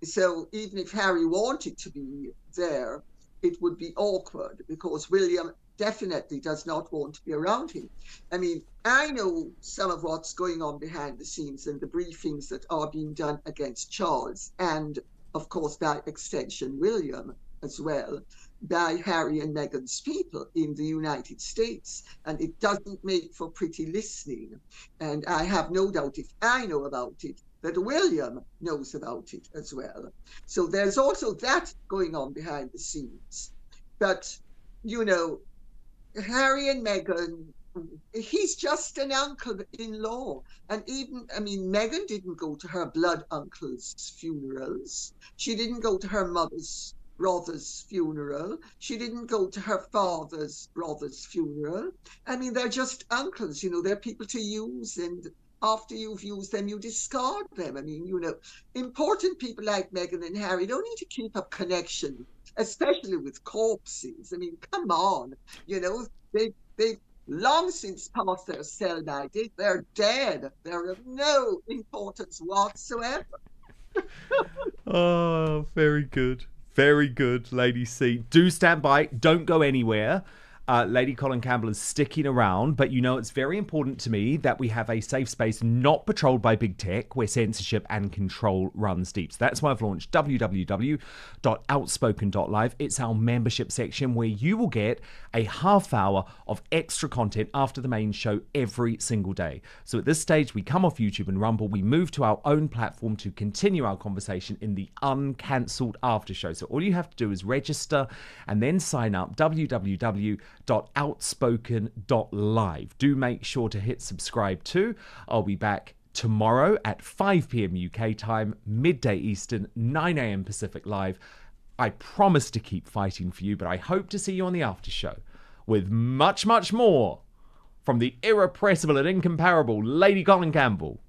So even if Harry wanted to be there, it would be awkward, because William definitely does not want to be around him. I mean, I know some of what's going on behind the scenes and the briefings that are being done against Charles, and of course, by extension, William as well, by Harry and Meghan's people in the United States. And it doesn't make for pretty listening. And I have no doubt, if I know about it, that William knows about it as well. So there's also that going on behind the scenes. But, you know, Harry and Meghan, he's just an uncle-in-law. And even, I mean, Meghan didn't go to her blood uncle's funerals. She didn't go to her mother's brother's funeral. She didn't go to her father's brother's funeral. I mean, they're just uncles, you know, they're people to use, and after you've used them, you discard them. I mean, you know, important people like Meghan and Harry don't need to keep up connection, especially with corpses. I mean, come on, you know, they've long since passed their sell-by date. They're dead. They're of no importance whatsoever. Oh, very good. Very good, Lady C. Do stand by. Don't go anywhere. Lady Colin Campbell is sticking around, but it's very important to me that we have a safe space not patrolled by big tech where censorship and control runs deep. So that's why I've launched www.outspoken.live. It's our membership section where you will get a half hour of extra content after the main show every single day. So at this stage, we come off YouTube and Rumble, we move to our own platform to continue our conversation in the uncancelled after show. So all you have to do is register and then sign up, www.outspoken.live. Do make sure to hit subscribe too. I'll be back tomorrow at 5 p.m. UK time, midday Eastern, 9 a.m. Pacific live. I promise to keep fighting for you, but I hope to see you on the after show with much, much more from the irrepressible and incomparable Lady Colin Campbell.